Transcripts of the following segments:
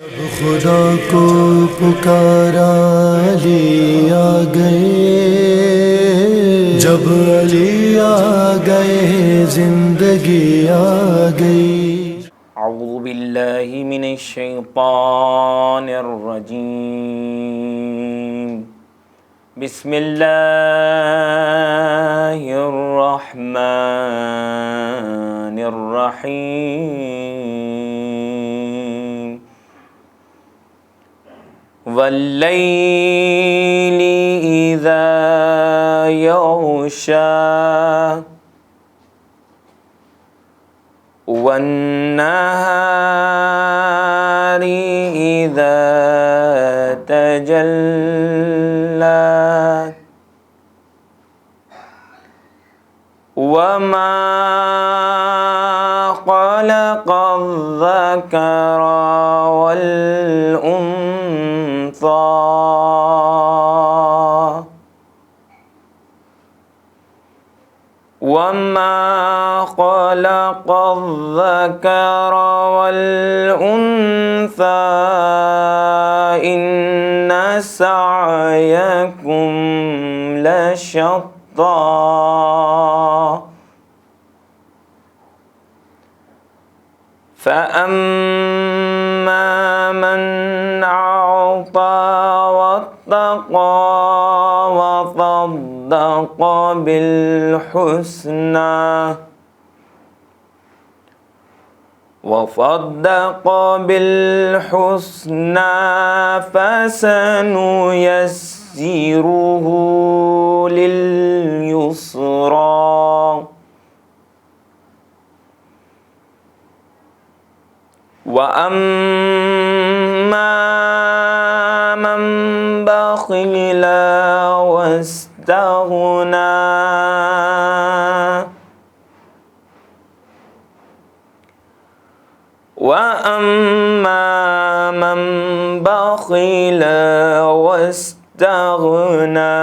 جب خدا کو پکارا علی آ گئے، جب علی آ گئے زندگی آ گئی۔ اعوذ باللہ من الشیطان الرجیم، بسم اللہ الرحمن الرحیم، واللیل اذا یغشی والنهار إذا تجلى وما خلق الذكر والأنثى وما خلق الذكر والأنثى إن سعيكم لشتى فأما من أعطى واتقى وصدق بالحسنى فسنيسره لليسرى وأما من بخل واستغنى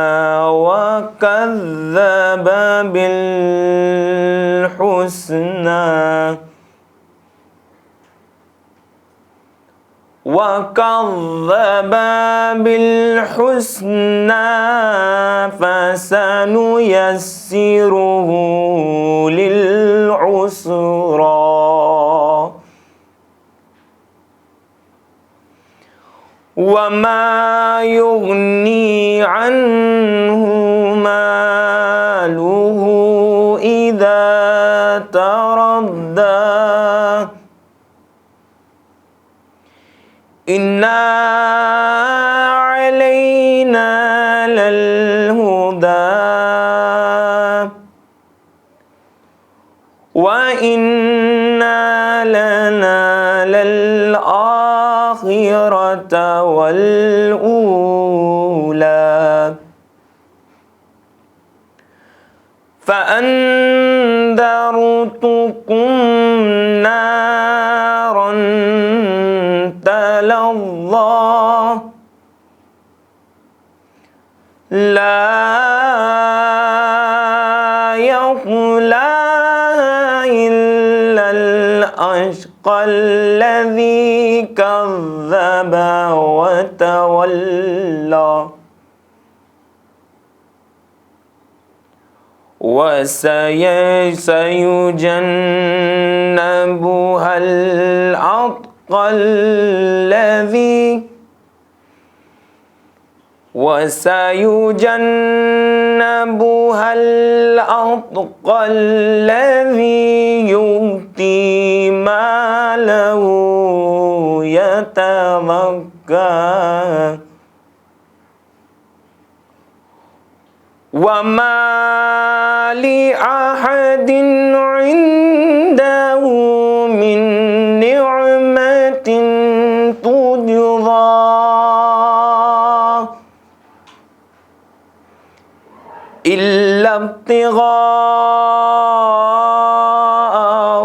وكذب بالحسنى فسنيسره للعسرى وما يغني عنه ماله إذا تردى إن علينا للهدى وإن لنا للآخرة والأولى فأنذرتكم نارا تلظى لا يصلاها إلا الأشقى الذي كذب وتولى وسيجنبها الأتقى الذي يؤتي ماله يتزكى وما لأحد عنده من نعمة تجزى إلا ابتغاء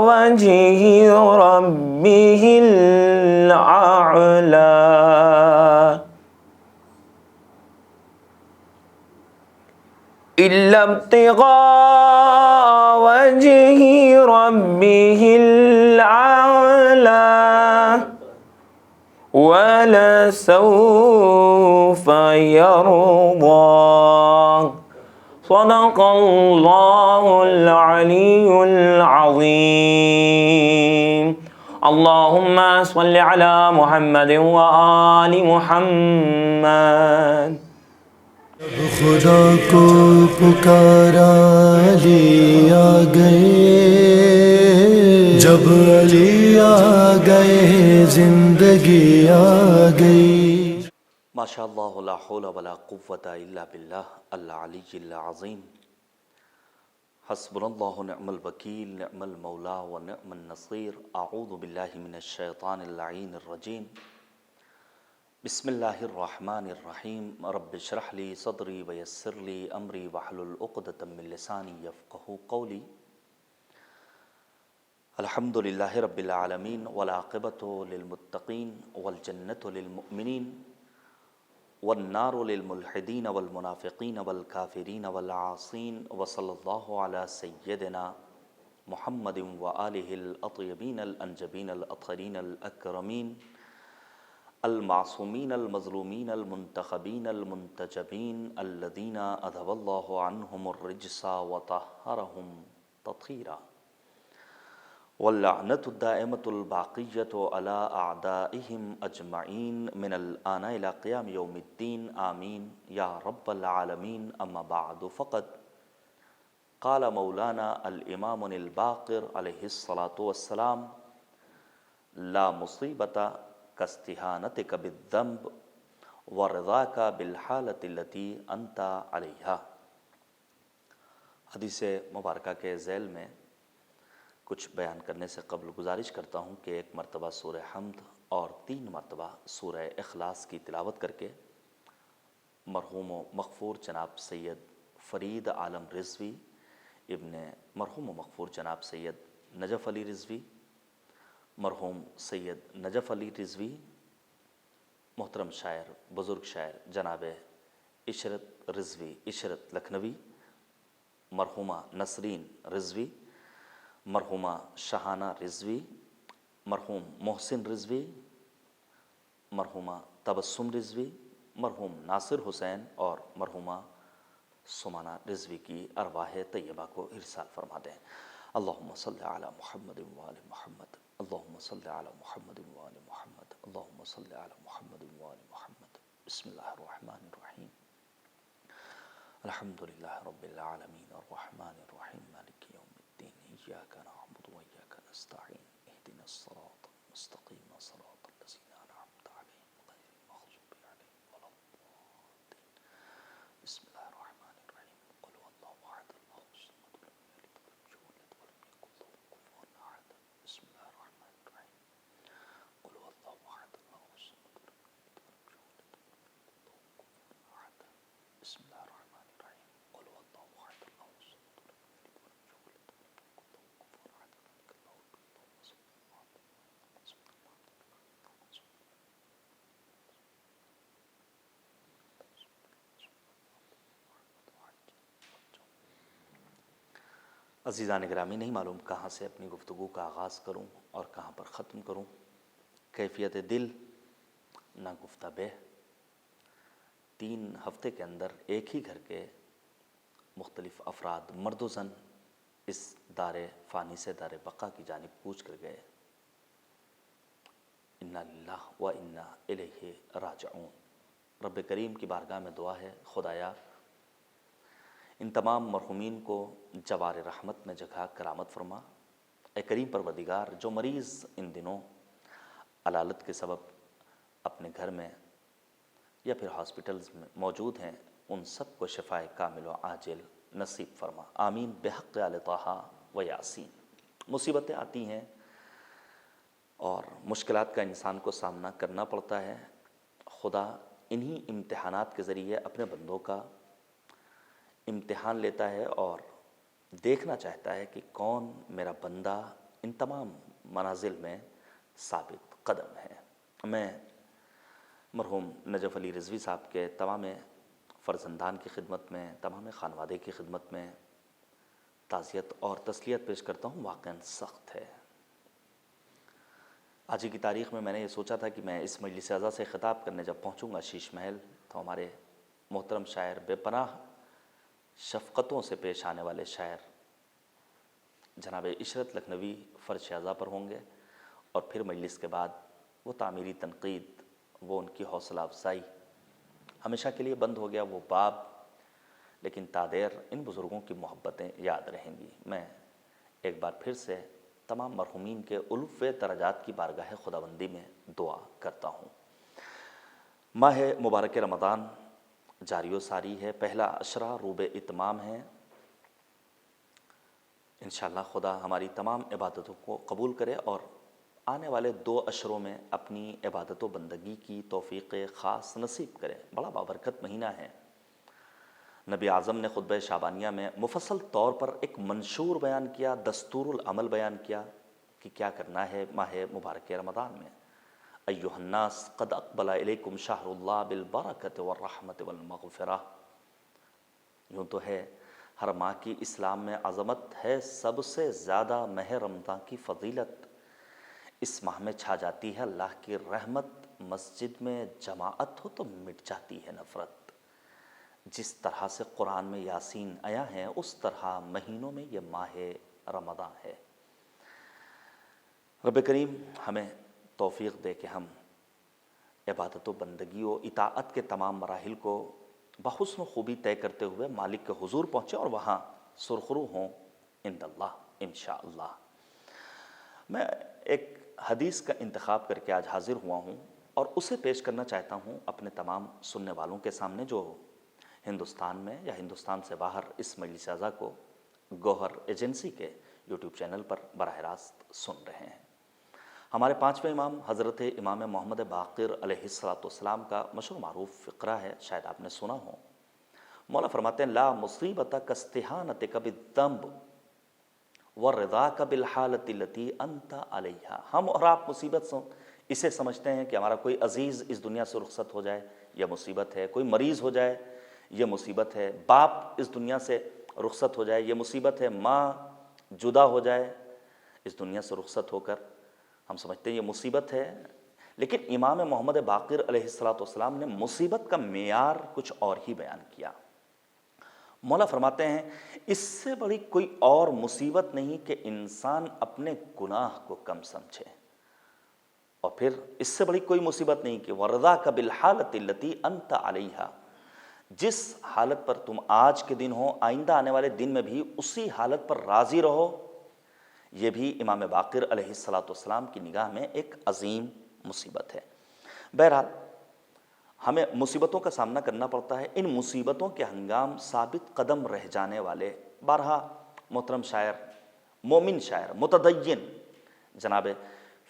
وجه ربه الأعلى إلا ابتغاء وجه ربه الأعلى ولسوف يرضى صدق الله العلي العظيم اللهم صل على محمد وآل محمد جب خدا کو پکارا علی آ گئے، جب علی آ گئے زندگی آ گئی۔ ماشاء اللہ لا حول ولا قوة الا باللہ العلی العظیم۔ حسبنا اللہ نعم الوکیل نعم المولا ونعم النصیر۔ اعوذ باللہ من الشیطان اللعین الرجیم۔ بسم اللہ الرحمن الرحیم۔ رب اشرح لی صدری ویسر لی امری واحلل عقدۃ من لسانی یفقہوا قولی۔ الحمد للہ رب العالمین والعاقبۃ للمتقین والجنۃ للمؤمنین والنار للملحدین والمنافقین والکافرین والعاصین وصلی اللہ علی سیدنا محمد وآلہ الاطیبین الانجبین الاطہرین الاکرمین المعصومین المظلومین المنتخبین المنتجبین الذین اذھب اللہ عنہم الرجس وطہرہم تطہیرا واللعنۃ الدائمۃ الباقیۃ علی اعدائہم اجمعین من الآن الی قیام یوم الدین آمین یا رب العالمین۔ اما بعد فقد قال مولانا الامام الباقر علیہ الصلاۃ والسلام لا مصیبۃ کاستہانتک بالذنب ورضاک بالحالۃ التی انت علیہا۔ حدیث مبارکہ کے ذیل میں کچھ بیان کرنے سے قبل گزارش کرتا ہوں کہ ایک مرتبہ سورہ حمد اور 3 مرتبہ سورہ اخلاص کی تلاوت کر کے مرحوم و مغفور جناب سید فرید عالم رضوی ابن مرحوم و مغفور جناب سید نجف علی رضوی، مرحوم سید نجف علی رضوی، محترم شاعر بزرگ شاعر جناب عشرت رضوی عشرت لکھنوی، مرحومہ نسرین رضوی، مرحومہ شہانہ رضوی، مرحوم محسن رضوی، مرحومہ تبسم رضوی، مرحوم ناصر حسین اور مرحومہ سمانہ رضوی کی ارواح طیبہ کو ارسال فرما دیں۔ اللہم صلی علی محمد وآل محمد، اللہم صلی علی محمد وآل محمد، اللہم صلی علی محمد وآل محمد۔ بسم اللہ الرحمن الرحیم۔ الحمدللہ رب العالمین الرحمن الرحیم مالک یوم الدین ایاک نعبد وایاک نستعین اہدنا الصراط المستقیم صراط الذین انعمت علیہم غیر المغضوب علیہم ولا الضالین۔ بسم اللہ الرحمن الرحیم۔ قل هو اللہ احد اللہ الصمد لم یلد ولم یولد ولم یکن له کفوا احد۔ بسم اللہ الرحمن الرحیم۔ قل هو اللہ احد اللہ الصمد لم یلد ولم یولد ولم یکن له کفوا احد۔ بسم اللہ الرحمن الرحیم۔ قل هو اللہ احد اللہ الصمد لم یلد ولم یولد ولم یکن له کفوا احد۔ عزیزان گرامی، نہیں معلوم کہاں سے اپنی گفتگو کا آغاز کروں اور کہاں پر ختم کروں۔ کیفیت دل نہ گفتہ بہ، 3 ہفتے کے اندر ایک ہی گھر کے مختلف افراد مرد و زن اس دار فانی سے دار بقا کی جانب کوچ کر گئے۔ انا للہ و انا الیہ راجعون۔ رب کریم کی بارگاہ میں دعا ہے، خدایا ان تمام مرحومین کو جوار رحمت میں جگہ کرامت فرما۔ اے کریم پروردگار، جو مریض ان دنوں علالت کے سبب اپنے گھر میں یا پھر ہاسپٹلز میں موجود ہیں، ان سب کو شفائے کامل و عاجل نصیب فرما، آمین بحق آل طٰہٰ و یاسین۔ مصیبتیں آتی ہیں اور مشکلات کا انسان کو سامنا کرنا پڑتا ہے۔ خدا انہی امتحانات کے ذریعے اپنے بندوں کا امتحان لیتا ہے اور دیکھنا چاہتا ہے کہ کون میرا بندہ ان تمام منازل میں ثابت قدم ہے۔ میں مرحوم نجف علی رضوی صاحب کے تمام فرزندان کی خدمت میں، تمام خانوادے کی خدمت میں تعزیت اور تسلیت پیش کرتا ہوں۔ واقعاً سخت ہے، آج کی تاریخ میں نے یہ سوچا تھا کہ میں اس مجلس اعزا سے خطاب کرنے جب پہنچوں گا شیش محل، تو ہمارے محترم شاعر، بے پناہ شفقتوں سے پیش آنے والے شاعر جناب عشرت لکھنوی فرش اعزا پر ہوں گے، اور پھر مجلس کے بعد وہ تعمیری تنقید، وہ ان کی حوصلہ افزائی ہمیشہ کے لیے بند ہو گیا وہ باب، لیکن تادیر ان بزرگوں کی محبتیں یاد رہیں گی۔ میں ایک بار پھر سے تمام مرحومین کے الوف درجات کی بارگاہ خداوندی میں دعا کرتا ہوں۔ ماہ مبارک رمضان جاری و ساری ہے، پہلا عشرہ روب اتمام ہے۔ انشاءاللہ خدا ہماری تمام عبادتوں کو قبول کرے اور آنے والے 2 عشروں میں اپنی عبادت و بندگی کی توفیق خاص نصیب کرے۔ بڑا بابرکت مہینہ ہے۔ نبی اعظم نے خطبہ شعبانیہ میں مفصل طور پر ایک منشور بیان کیا، دستور العمل بیان کیا کہ کیا کرنا ہے ماہ مبارک رمضان میں۔ ایھا الناس قد اقبل الیکم شہر اللہ بالبرکۃ والرحمۃ والمغفرہ۔ یوں تو ہے ہر ماہ کی اسلام میں عظمت ہے، سب سے زیادہ ماہ رمضان کی فضیلت۔ اس ماہ میں چھا جاتی ہے اللہ کی رحمت، مسجد میں جماعت ہو تو مٹ جاتی ہے نفرت۔ جس طرح سے قرآن میں یاسین آیا ہے، اس طرح مہینوں میں یہ ماہ رمضان ہے۔ رب کریم ہمیں توفیق دے کہ ہم عبادت و بندگی و اطاعت کے تمام مراحل کو بحسن و خوبی طے کرتے ہوئے مالک کے حضور پہنچے اور وہاں سرخرو ہوں عند اللہ انشاءاللہ۔ میں ایک حدیث کا انتخاب کر کے آج حاضر ہوا ہوں اور اسے پیش کرنا چاہتا ہوں اپنے تمام سننے والوں کے سامنے جو ہندوستان میں یا ہندوستان سے باہر اس مجلس اعزا کو گوہر ایجنسی کے یوٹیوب چینل پر براہ راست سن رہے ہیں۔ ہمارے 5ویں امام حضرت امام محمد باقر علیہ السلام کا مشہور معروف فقرہ ہے، شاید آپ نے سنا ہو۔ مولا فرماتے ہیں لا مصیبت کاستہانتک بالذنب ورضاک بالحالۃ التی انت علیہا۔ ہم اور آپ مصیبت اسے سمجھتے ہیں کہ ہمارا کوئی عزیز اس دنیا سے رخصت ہو جائے، یہ مصیبت ہے، کوئی مریض ہو جائے، یہ مصیبت ہے، باپ اس دنیا سے رخصت ہو جائے، یہ مصیبت ہے، ماں جدا ہو جائے اس دنیا سے رخصت ہو کر، ہم سمجھتے ہیں یہ مصیبت ہے۔ لیکن امام محمد باقر علیہ السلام نے مصیبت کا معیار کچھ اور ہی بیان کیا۔ مولا فرماتے ہیں اس سے بڑی کوئی اور مصیبت نہیں کہ انسان اپنے گناہ کو کم سمجھے، اور پھر اس سے بڑی کوئی مصیبت نہیں کہ وَرَضَاكَ بِالْحَالَةِ الَّتِي أَنْتَ عَلَيْهَا، جس حالت پر تم آج کے دن ہو آئندہ آنے والے دن میں بھی اسی حالت پر راضی رہو۔ یہ بھی امام باقر علیہ السلام کی نگاہ میں ایک عظیم مصیبت ہے۔ بہرحال ہمیں مصیبتوں کا سامنا کرنا پڑتا ہے، ان مصیبتوں کے ہنگام ثابت قدم رہ جانے والے بارہا محترم شاعر، مومن شاعر، متدین جناب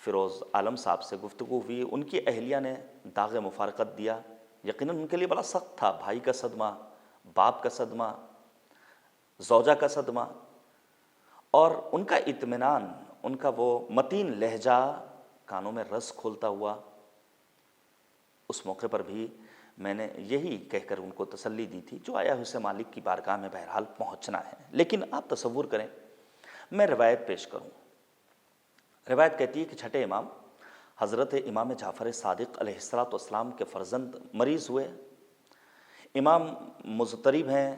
فیروز عالم صاحب سے گفتگو ہوئی، ان کی اہلیہ نے داغ مفارقت دیا۔ یقیناً ان کے لیے بڑا سخت تھا، بھائی کا صدمہ، باپ کا صدمہ، زوجہ کا صدمہ، اور ان کا اطمینان، ان کا وہ متین لہجہ کانوں میں رس کھولتا ہوا۔ اس موقع پر بھی میں نے یہی کہہ کر ان کو تسلی دی تھی جو آیا اسے مالک کی بارگاہ میں بہرحال پہنچنا ہے۔ لیکن آپ تصور کریں میں روایت پیش کروں۔ روایت کہتی ہے کہ چھٹے امام حضرت امام جعفر صادق علیہ السلام کے فرزند مریض ہوئے۔ امام مضطرب ہیں،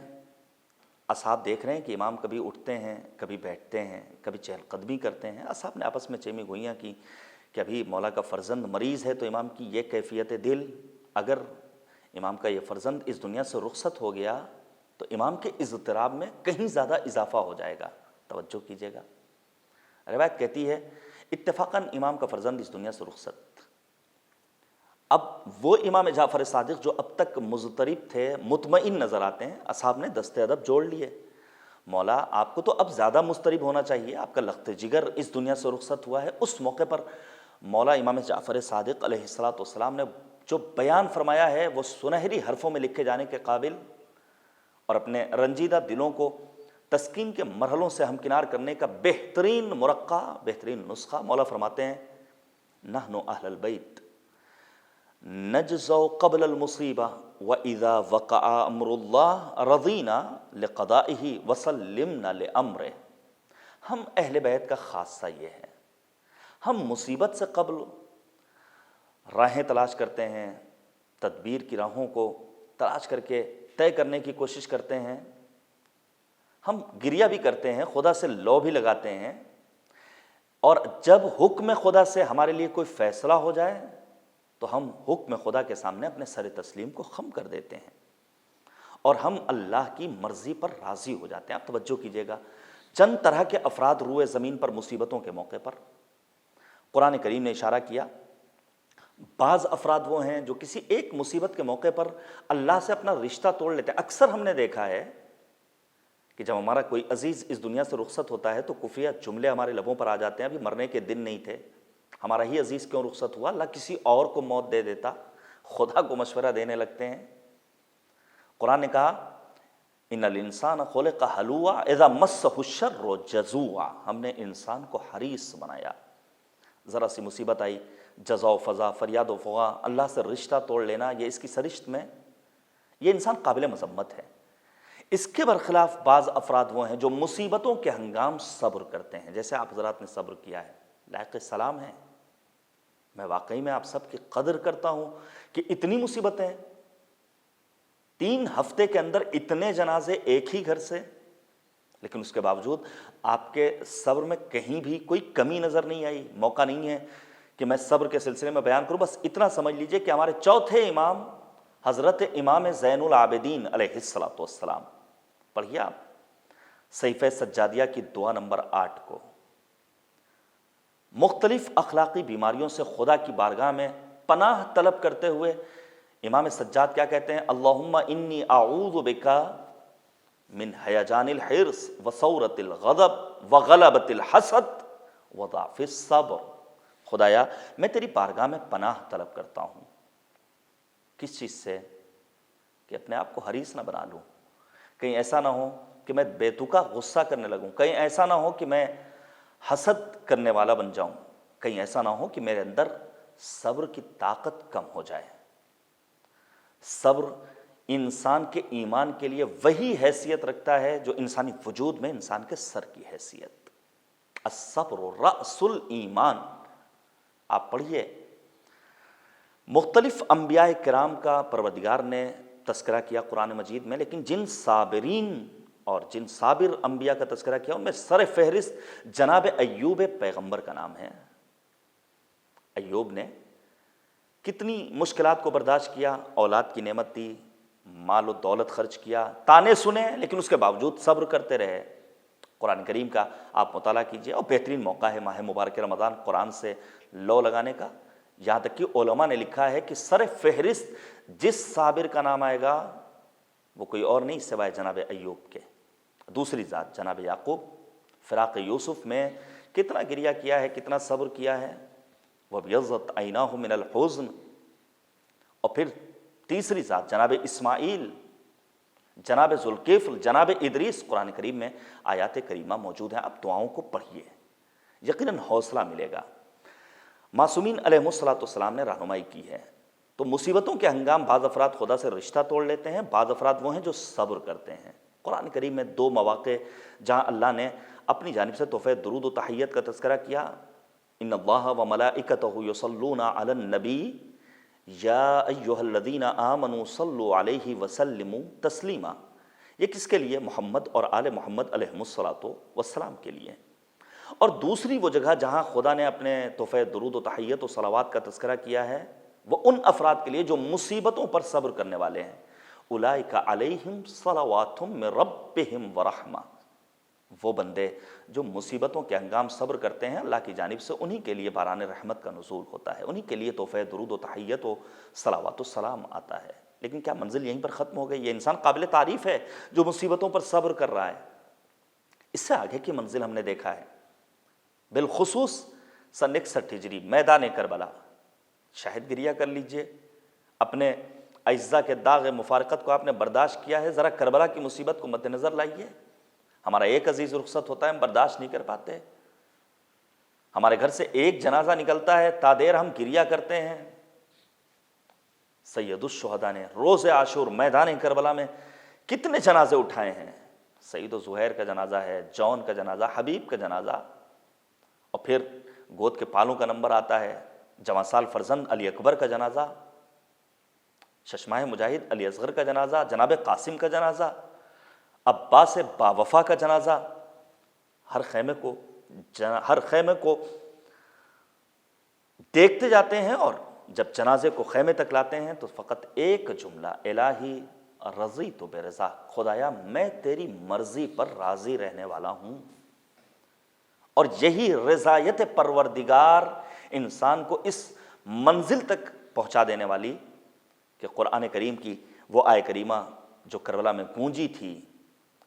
اصحاب دیکھ رہے ہیں کہ امام کبھی اٹھتے ہیں، کبھی بیٹھتے ہیں، کبھی چہل قدمی کرتے ہیں۔ اصحاب نے آپس میں چیمی گوئیاں کی کہ ابھی مولا کا فرزند مریض ہے تو امام کی یہ کیفیت دل، اگر امام کا یہ فرزند اس دنیا سے رخصت ہو گیا تو امام کے اضطراب میں کہیں زیادہ اضافہ ہو جائے گا۔ توجہ کیجیے گا، روایت کہتی ہے اتفاقاً امام کا فرزند اس دنیا سے رخصت۔ اب وہ امام جعفر صادق جو اب تک مضطرب تھے مطمئن نظر آتے ہیں، اصحاب نے دست ادب جوڑ لیے، مولا آپ کو تو اب زیادہ مضطرب ہونا چاہیے، آپ کا لخت جگر اس دنیا سے رخصت ہوا ہے۔ اس موقع پر مولا امام جعفر صادق علیہ السلام نے جو بیان فرمایا ہے وہ سنہری حرفوں میں لکھے جانے کے قابل، اور اپنے رنجیدہ دلوں کو تسکین کے مرحلوں سے ہمکنار کرنے کا بہترین مرقع، بہترین نسخہ۔ مولا فرماتے ہیں نحن اہل البیت نجزو قبل المصیبہ واذا وقع امر اللہ رضینا لقضائہ وسلمنا لامرہ۔ ہم اہل بیت کا خاصہ یہ ہے، ہم مصیبت سے قبل راہیں تلاش کرتے ہیں، تدبیر کی راہوں کو تلاش کر کے طے کرنے کی کوشش کرتے ہیں، ہم گریہ بھی کرتے ہیں، خدا سے لو بھی لگاتے ہیں، اور جب حکم خدا سے ہمارے لیے کوئی فیصلہ ہو جائے تو ہم حکم خدا کے سامنے اپنے سر تسلیم کو خم کر دیتے ہیں اور ہم اللہ کی مرضی پر راضی ہو جاتے ہیں۔ آپ توجہ کیجئے گا، چند طرح کے افراد روئے زمین پر مصیبتوں کے موقع پر قرآن کریم نے اشارہ کیا۔ بعض افراد وہ ہیں جو کسی ایک مصیبت کے موقع پر اللہ سے اپنا رشتہ توڑ لیتے ہیں۔ اکثر ہم نے دیکھا ہے کہ جب ہمارا کوئی عزیز اس دنیا سے رخصت ہوتا ہے تو کفریہ جملے ہمارے لبوں پر آ جاتے ہیں، ابھی مرنے کے دن نہیں تھے، ہمارا ہی عزیز کیوں رخصت ہوا، اللہ کسی اور کو موت دے دیتا، خدا کو مشورہ دینے لگتے ہیں۔ قرآن نے کہا ان الانسان خلق ہلوعا اذا مسہ الشر جزوعا، ہم نے انسان کو حریص بنایا، ذرا سی مصیبت آئی جزا و فضا، فریاد و فغاں، اللہ سے رشتہ توڑ لینا، یہ اس کی سرشت میں یہ انسان قابل مذمت ہے۔ اس کے برخلاف بعض افراد وہ ہیں جو مصیبتوں کے ہنگام صبر کرتے ہیں، جیسے آپ حضرات نے صبر کیا ہے، لائق سلام ہے۔ میں واقعی میں آپ سب کی قدر کرتا ہوں کہ اتنی مصیبتیں، 3 ہفتے کے اندر اتنے جنازے ایک ہی گھر سے، لیکن اس کے باوجود آپ کے صبر میں کہیں بھی کوئی کمی نظر نہیں آئی۔ موقع نہیں ہے کہ میں صبر کے سلسلے میں بیان کروں، بس اتنا سمجھ لیجئے کہ ہمارے چوتھے امام حضرت امام زین العابدین علیہ الصلوۃ والسلام، پڑھیے آپ صحیفہ سجادیہ کی دعا نمبر 8 کو، مختلف اخلاقی بیماریوں سے خدا کی بارگاہ میں پناہ طلب کرتے ہوئے امام سجاد کیا کہتے ہیں؟ اللہم انی اعوذ بک من ہیجان الحرص وثورۃ الغضب وغلبۃ الحسد وضعف الصبر، خدایا میں تیری بارگاہ میں پناہ طلب کرتا ہوں، کس چیز سے؟ کہ اپنے آپ کو حریص نہ بنا لوں، کہیں ایسا نہ ہو کہ میں بے تکا غصہ کرنے لگوں، کہیں ایسا نہ ہو کہ میں حسد کرنے والا بن جاؤں، کہیں ایسا نہ ہو کہ میرے اندر صبر کی طاقت کم ہو جائے۔ صبر انسان کے ایمان کے لیے وہی حیثیت رکھتا ہے جو انسانی وجود میں انسان کے سر کی حیثیت۔ الصبر رأس الایمان، آپ پڑھیے مختلف انبیاء کرام کا پروردگار نے تذکرہ کیا قرآن مجید میں، لیکن جن صابرین اور جن صابر انبیاء کا تذکرہ کیا ان میں سر فہرست جناب ایوب پیغمبر کا نام ہے۔ ایوب نے کتنی مشکلات کو برداشت کیا، اولاد کی نعمت دی، مال و دولت خرچ کیا، تانے سنے، لیکن اس کے باوجود صبر کرتے رہے۔ قرآن کریم کا آپ مطالعہ کیجئے، اور بہترین موقع ہے ماہ مبارک رمضان قرآن سے لو لگانے کا۔ یہاں تک کہ علماء نے لکھا ہے کہ سر فہرست جس صابر کا نام آئے گا وہ کوئی اور نہیں سوائے جناب ایوب کے۔ دوسری ذات جناب یعقوب فراق یوسف میں کتنا گریہ کیا ہے، کتنا صبر کیا ہے، وَبْيَضَّتْ عَيْنَاهُ مِنَ الْحُزْنِ، اور پھر تیسری ذات جناب اسماعیل، جناب ذوالکفل، جناب ادریس، قرآن کریم میں آیات کریمہ موجود ہیں، آپ دعاؤں کو پڑھیے، یقیناً حوصلہ ملے گا۔ معصومین علیہ الصلوۃ والسلام نے رہنمائی کی ہے۔ تو مصیبتوں کے ہنگام بعض افراد خدا سے رشتہ توڑ لیتے ہیں، بعض افراد وہ ہیں جو صبر کرتے ہیں۔ قرآن کریم میں 2 مواقع جہاں اللہ نے اپنی جانب سے تحفہ درود و تحیت کا تذکرہ کیا، ان اللہ و ملائکتہ یصلون علی النبی یا ایھا الذین آمنوا صلوا علیہ وسلموا تسلیما، یہ کس کے لیے؟ محمد اور آل محمد علیہ الصلوۃ والسلام کے لیے۔ اور دوسری وہ جگہ جہاں خدا نے اپنے تحفہ درود و تحیت و صلوات کا تذکرہ کیا ہے وہ ان افراد کے لیے جو مصیبتوں پر صبر کرنے والے ہیں، اولئک علیہم صلوات من ربہم ورحمہ، وہ بندے جو مصیبتوں کے ہنگام صبر کرتے ہیں اللہ کی جانب سے انہی کے لیے باران رحمت کا نزول ہوتا ہے، انہی کے لیے تحفہ درود و تحیت و صلوات و سلام آتا ہے۔ لیکن کیا منزل یہیں پر ختم ہو گئی؟ یہ انسان قابل تعریف ہے جو مصیبتوں پر صبر کر رہا ہے، اس سے آگے کی منزل ہم نے دیکھا ہے، بالخصوص سن 61 ہجری میدان کربلا۔ شاہد گریہ کر لیجئے، اپنے اعزاء کے داغ مفارقت کو آپ نے برداشت کیا ہے، ذرا کربلا کی مصیبت کو مد نظر لائیے۔ ہمارا ایک عزیز رخصت ہوتا ہے ہم برداشت نہیں کر پاتے، ہمارے گھر سے ایک جنازہ نکلتا ہے تادیر ہم گریہ کرتے ہیں۔ سید الشہداء نے روز عاشور میدان کربلا میں کتنے جنازے اٹھائے ہیں، سعید و زہیر کا جنازہ ہے، جون کا جنازہ، حبیب کا جنازہ، اور پھر گود کے پالوں کا نمبر آتا ہے، جواں سال فرزند علی اکبر کا جنازہ، ششماہ مجاہد علی اصغر کا جنازہ، جناب قاسم کا جنازہ، عباس باوفا کا جنازہ، ہر خیمے کو دیکھتے جاتے ہیں، اور جب جنازے کو خیمے تک لاتے ہیں تو فقط ایک جملہ، الہی رضیت برضا، خدایا میں تیری مرضی پر راضی رہنے والا ہوں۔ اور یہی رضایت پروردگار انسان کو اس منزل تک پہنچا دینے والی کہ قرآن کریم کی وہ آیہ کریمہ جو کربلا میں گونجی تھی،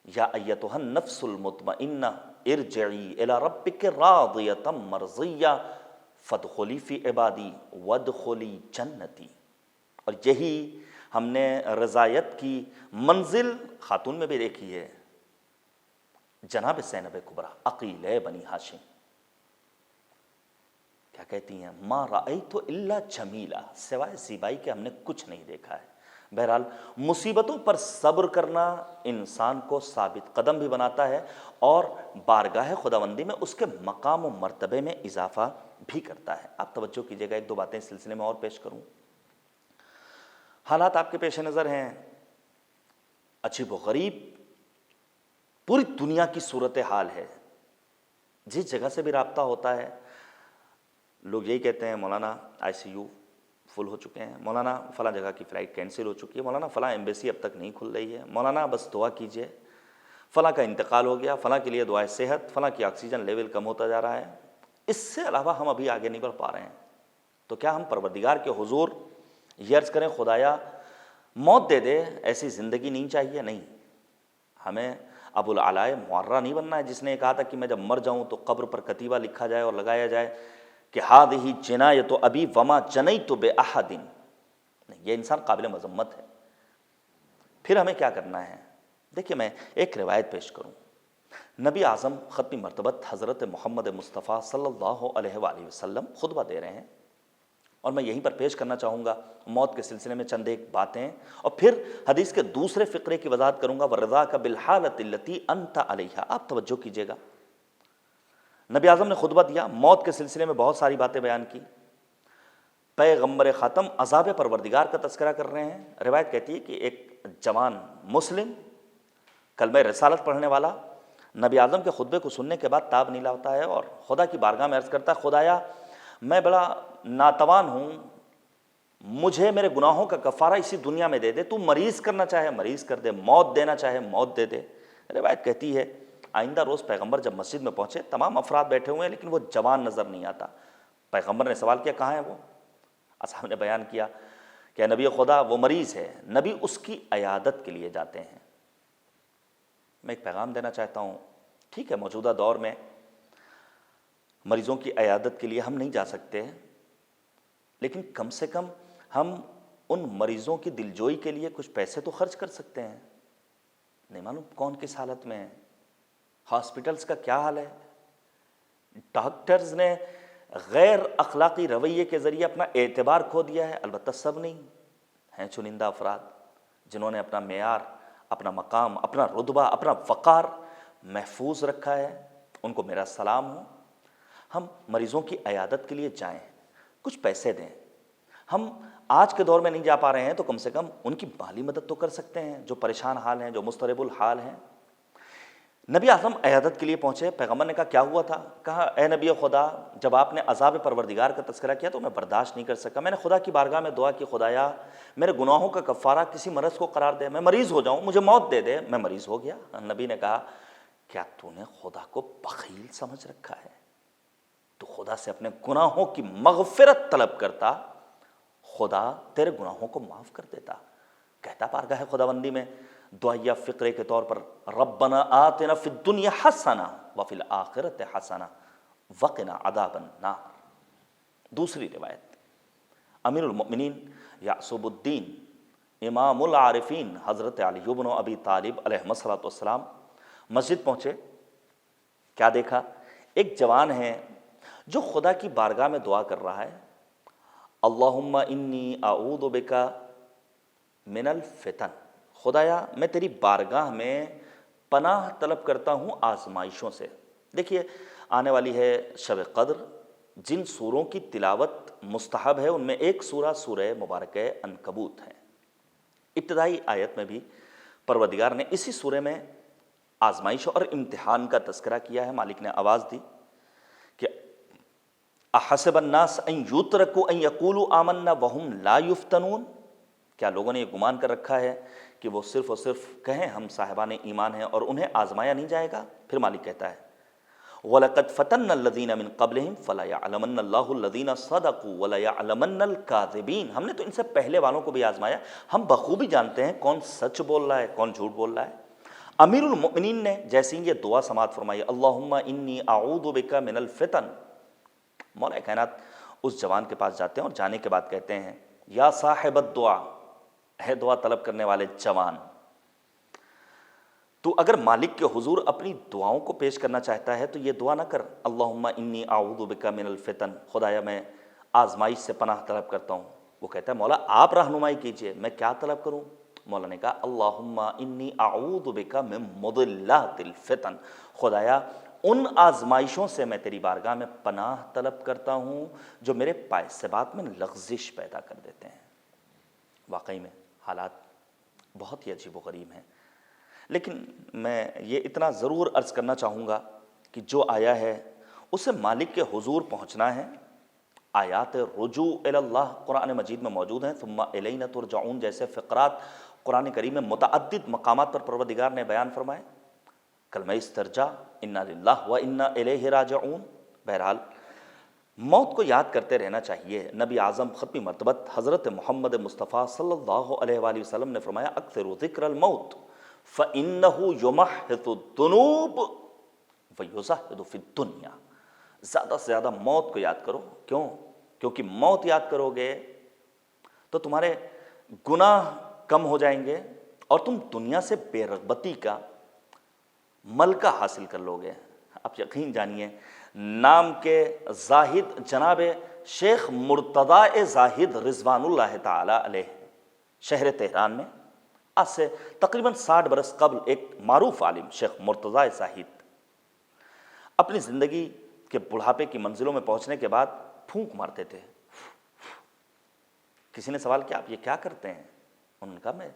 یا ایتھا النفس المطمئنہ ارجعی الی ربک راضیۃ مرضیہ فادخلی فی عبادی وادخلی جنتی۔ اور یہی ہم نے رضایت کی منزل خاتون میں بھی دیکھی ہے، جناب زینب کبریٰ عقیلہ بنی ہاشم کیا کہتی ہیں، ما رأیت الا جمیلا، سوائے زیبائی کے ہم نے کچھ نہیں دیکھا ہے۔ بہرحال مصیبتوں پر صبر کرنا انسان کو ثابت قدم بھی بناتا ہے اور بارگاہ خداوندی میں اس کے مقام و مرتبے میں اضافہ بھی کرتا ہے۔ آپ توجہ کیجئے گا، ایک دو باتیں اس سلسلے میں اور پیش کروں۔ حالات آپ کے پیش نظر ہیں عجیب و غریب، پوری دنیا کی صورتحال ہے، جس جگہ سے بھی رابطہ ہوتا ہے لوگ یہی کہتے ہیں مولانا ICU فل ہو چکے ہیں، مولانا فلاں جگہ کی فلائٹ کینسل ہو چکی ہے، مولانا فلاں ایمبیسی اب تک نہیں کھل رہی ہے، مولانا بس دعا کیجئے، فلاں کا انتقال ہو گیا، فلاں کے لیے دعائے صحت، فلاں کی آکسیجن لیول کم ہوتا جا رہا ہے۔ اس سے علاوہ ہم ابھی آگے نہیں بڑھ پا رہے ہیں۔ تو کیا ہم پروردگار کے حضور یہ عرض کریں خدایا موت دے دے، ایسی زندگی نہیں چاہیے؟ نہیں، ہمیں ابو العلاء معرہ نہیں بننا ہے جس نے کہا تھا کہ میں جب مر جاؤں تو قبر پر کتیبہ لکھا جائے اور لگایا جائے کہ ہذہ جنایۃ ابی وما جنیت باحد۔ نہیں، یہ انسان قابل مذمت ہے۔ پھر ہمیں کیا کرنا ہے؟ دیکھیے میں ایک روایت پیش کروں۔ نبی اعظم ختمی مرتبت حضرت محمد مصطفیٰ صلی اللہ علیہ وآلہ وسلم خطبہ دے رہے ہیں، اور میں یہیں پر پیش کرنا چاہوں گا موت کے سلسلے میں چند ایک باتیں، اور پھر حدیث کے دوسرے فقرے کی وضاحت کروں گا، وَرِضَاكَ بِالْحَالَةِ الَّتِي أَنْتَ عَلَيْهَا۔ آپ توجہ کیجئے گا، نبی اعظم نے خطبہ دیا، موت کے سلسلے میں بہت ساری باتیں بیان کی، پیغمبر خاتم عذاب پروردگار کا تذکرہ کر رہے ہیں۔ روایت کہتی ہے کہ ایک جوان مسلم کلمہ رسالت پڑھنے والا نبی اعظم کے خطبے کو سننے کے بعد تاب نہیں لاتا ہے اور خدا کی بارگاہ میں عرض کرتا ہے، خدایا میں بڑا ناتوان ہوں، مجھے میرے گناہوں کا کفارہ اسی دنیا میں دے دے، تو مریض کرنا چاہے مریض کر دے، موت دینا چاہے موت دے دے۔ روایت کہتی ہے آئندہ روز پیغمبر جب مسجد میں پہنچے، تمام افراد بیٹھے ہوئے ہیں لیکن وہ جوان نظر نہیں آتا۔ پیغمبر نے سوال کیا کہاں ہے وہ؟ اصحاب نے بیان کیا کہ نبی خدا وہ مریض ہے، نبی اس کی عیادت کے لیے جاتے ہیں۔ میں ایک پیغام دینا چاہتا ہوں، ٹھیک ہے موجودہ دور میں مریضوں کی عیادت کے لیے ہم نہیں جا سکتے، لیکن کم سے کم ہم ان مریضوں کی دلجوئی کے لیے کچھ پیسے تو خرچ کر سکتے ہیں۔ نہیں معلوم کون کس حالت میں ہے، ہاسپٹلز کا کیا حال ہے، ڈاکٹرز نے غیر اخلاقی رویے کے ذریعے اپنا اعتبار کھو دیا ہے۔ البتہ سب نہیں ہیں، چنندہ افراد جنہوں نے اپنا معیار، اپنا مقام، اپنا رتبہ، اپنا وقار محفوظ رکھا ہے، ان کو میرا سلام ہو۔ ہم مریضوں کی عیادت کے لیے جائیں، کچھ پیسے دیں۔ ہم آج کے دور میں نہیں جا پا رہے ہیں تو کم سے کم ان کی مالی مدد تو کر سکتے ہیں جو پریشان حال ہیں، جو مضطرب الحال ہیں۔ نبی اعظم عیادت کے لیے پہنچے، پیغمبر نے کہا کیا ہوا تھا؟ کہا اے نبی خدا، جب آپ نے عذاب پروردگار کا تذکرہ کیا تو میں برداشت نہیں کر سکا، میں نے خدا کی بارگاہ میں دعا کی، خدایا میرے گناہوں کا کفارہ کسی مرض کو قرار دے، میں مریض ہو جاؤں، مجھے موت دے دے۔ میں مریض ہو گیا۔ نبی نے کہا کیا تو نے خدا کو بخیل سمجھ رکھا ہے؟ تو خدا سے اپنے گناہوں کی مغفرت طلب کرتا، خدا تیرے گناہوں کو معاف کر دیتا۔ کہتا بارگاہ خداوندی میں دعائیہ فقرے کے طور پر ربنا آتنا فی الدنیا حسنہ وفی الآخرۃ حسنہ وقنا عذاب النار۔ دوسری روایت، امیر المؤمنین یعصب الدین امام العارفین حضرت علی بن ابی طالب علیہ الصلوۃ والسلام مسجد پہنچے، کیا دیکھا؟ ایک جوان ہے جو خدا کی بارگاہ میں دعا کر رہا ہے، اللہم انی اعوذ بک من الفتن، خدایا میں تیری بارگاہ میں پناہ طلب کرتا ہوں آزمائشوں سے۔ دیکھیے آنے والی ہے شب قدر، جن سوروں کی تلاوت مستحب ہے ان میں ایک سورہ مبارکہ عنکبوت ہے۔ ابتدائی آیت میں بھی پروردگار نے اسی سورے میں آزمائش اور امتحان کا تذکرہ کیا ہے۔ مالک نے آواز دی کہ احسب الناس ان یترکوا ان یقولوا آمنا وہم لا یفتنون، کیا لوگوں نے یہ گمان کر رکھا ہے کہ وہ صرف اور صرف کہیں ہم صاحبان ایمان ہیں اور انہیں آزمایا نہیں جائے گا؟ پھر مالک کہتا ہے وَلَقَدْ فَتَنَّا الَّذِينَ مِن قَبْلِهِمْ فَلَا يَعْلَمَنَّ اللَّهُ الَّذِينَ صَدَقُوا وَلَا يَعْلَمَنَّ الْكَاذِبِينَ، ہم نے تو ان سے پہلے والوں کو بھی آزمایا، ہم بخوبی جانتے ہیں کون سچ بول رہا ہے کون جھوٹ بول رہا ہے۔ امیر المؤمنین نے جیسے ہی یہ دعا سماعت فرمائی اللہم انی اعوذ بک من الفتن، مولا کائنات اس جوان کے پاس جاتے ہیں اور جانے کے بعد کہتے ہیں یا صاحب الدعا، ہے دعا طلب کرنے والے جوان، تو اگر مالک کے حضور اپنی دعاؤں کو پیش کرنا چاہتا ہے تو یہ دعا نہ کر اللہم انی اعوذ بک من الفتن، خدایا میں آزمائش سے پناہ طلب کرتا ہوں۔ وہ کہتا ہے مولا آپ رہنمائی کیجئے، میں کیا طلب کروں؟ مولا نے کہا اللہم انی اعوذ بک من مضلات الفتن، خدایا ان آزمائشوں سے میں تیری بارگاہ میں پناہ طلب کرتا ہوں جو میرے پائسبات میں لغزش پیدا کر دیتے ہیں۔ واقعی میں حالات بہت ہی عجیب و غریب ہیں، لیکن میں یہ اتنا ضرور عرض کرنا چاہوں گا کہ جو آیا ہے اسے مالک کے حضور پہنچنا ہے۔ آیات رجوع الی اللہ قرآن مجید میں موجود ہیں، ثم الینا ترجعون جیسے فقرات قرآن کریم میں متعدد مقامات پر پروردگار نے بیان فرمائے۔ کلمہ استرجاع انا للہ و انا الیہ راجعون۔ بہرحال موت کو یاد کرتے رہنا چاہیے۔ نبی اعظم ختمی مرتبت حضرت محمد مصطفیٰ صلی اللہ علیہ وآلہ وسلم نے فرمایا اکثروا ذکر الموت فإنه يمحص الذنوب ويزهد في الدنيا، زیادہ سے زیادہ موت کو یاد کرو۔ کیوں؟ کیونکہ موت یاد کرو گے تو تمہارے گناہ کم ہو جائیں گے اور تم دنیا سے بے رغبتی کا ملکہ حاصل کر لو گے۔ آپ یقین جانیے نام کے زاہد جناب شیخ مرتضی زاہد رضوان اللہ تعالی علیہ شہر تہران میں آج سے تقریباً 60 برس قبل ایک معروف عالم شیخ مرتضی زاہد اپنی زندگی کے بڑھاپے کی منزلوں میں پہنچنے کے بعد پھونک مارتے تھے۔ کسی نے سوال کیا آپ یہ کیا کرتے ہیں؟ انہوں نے کہا میں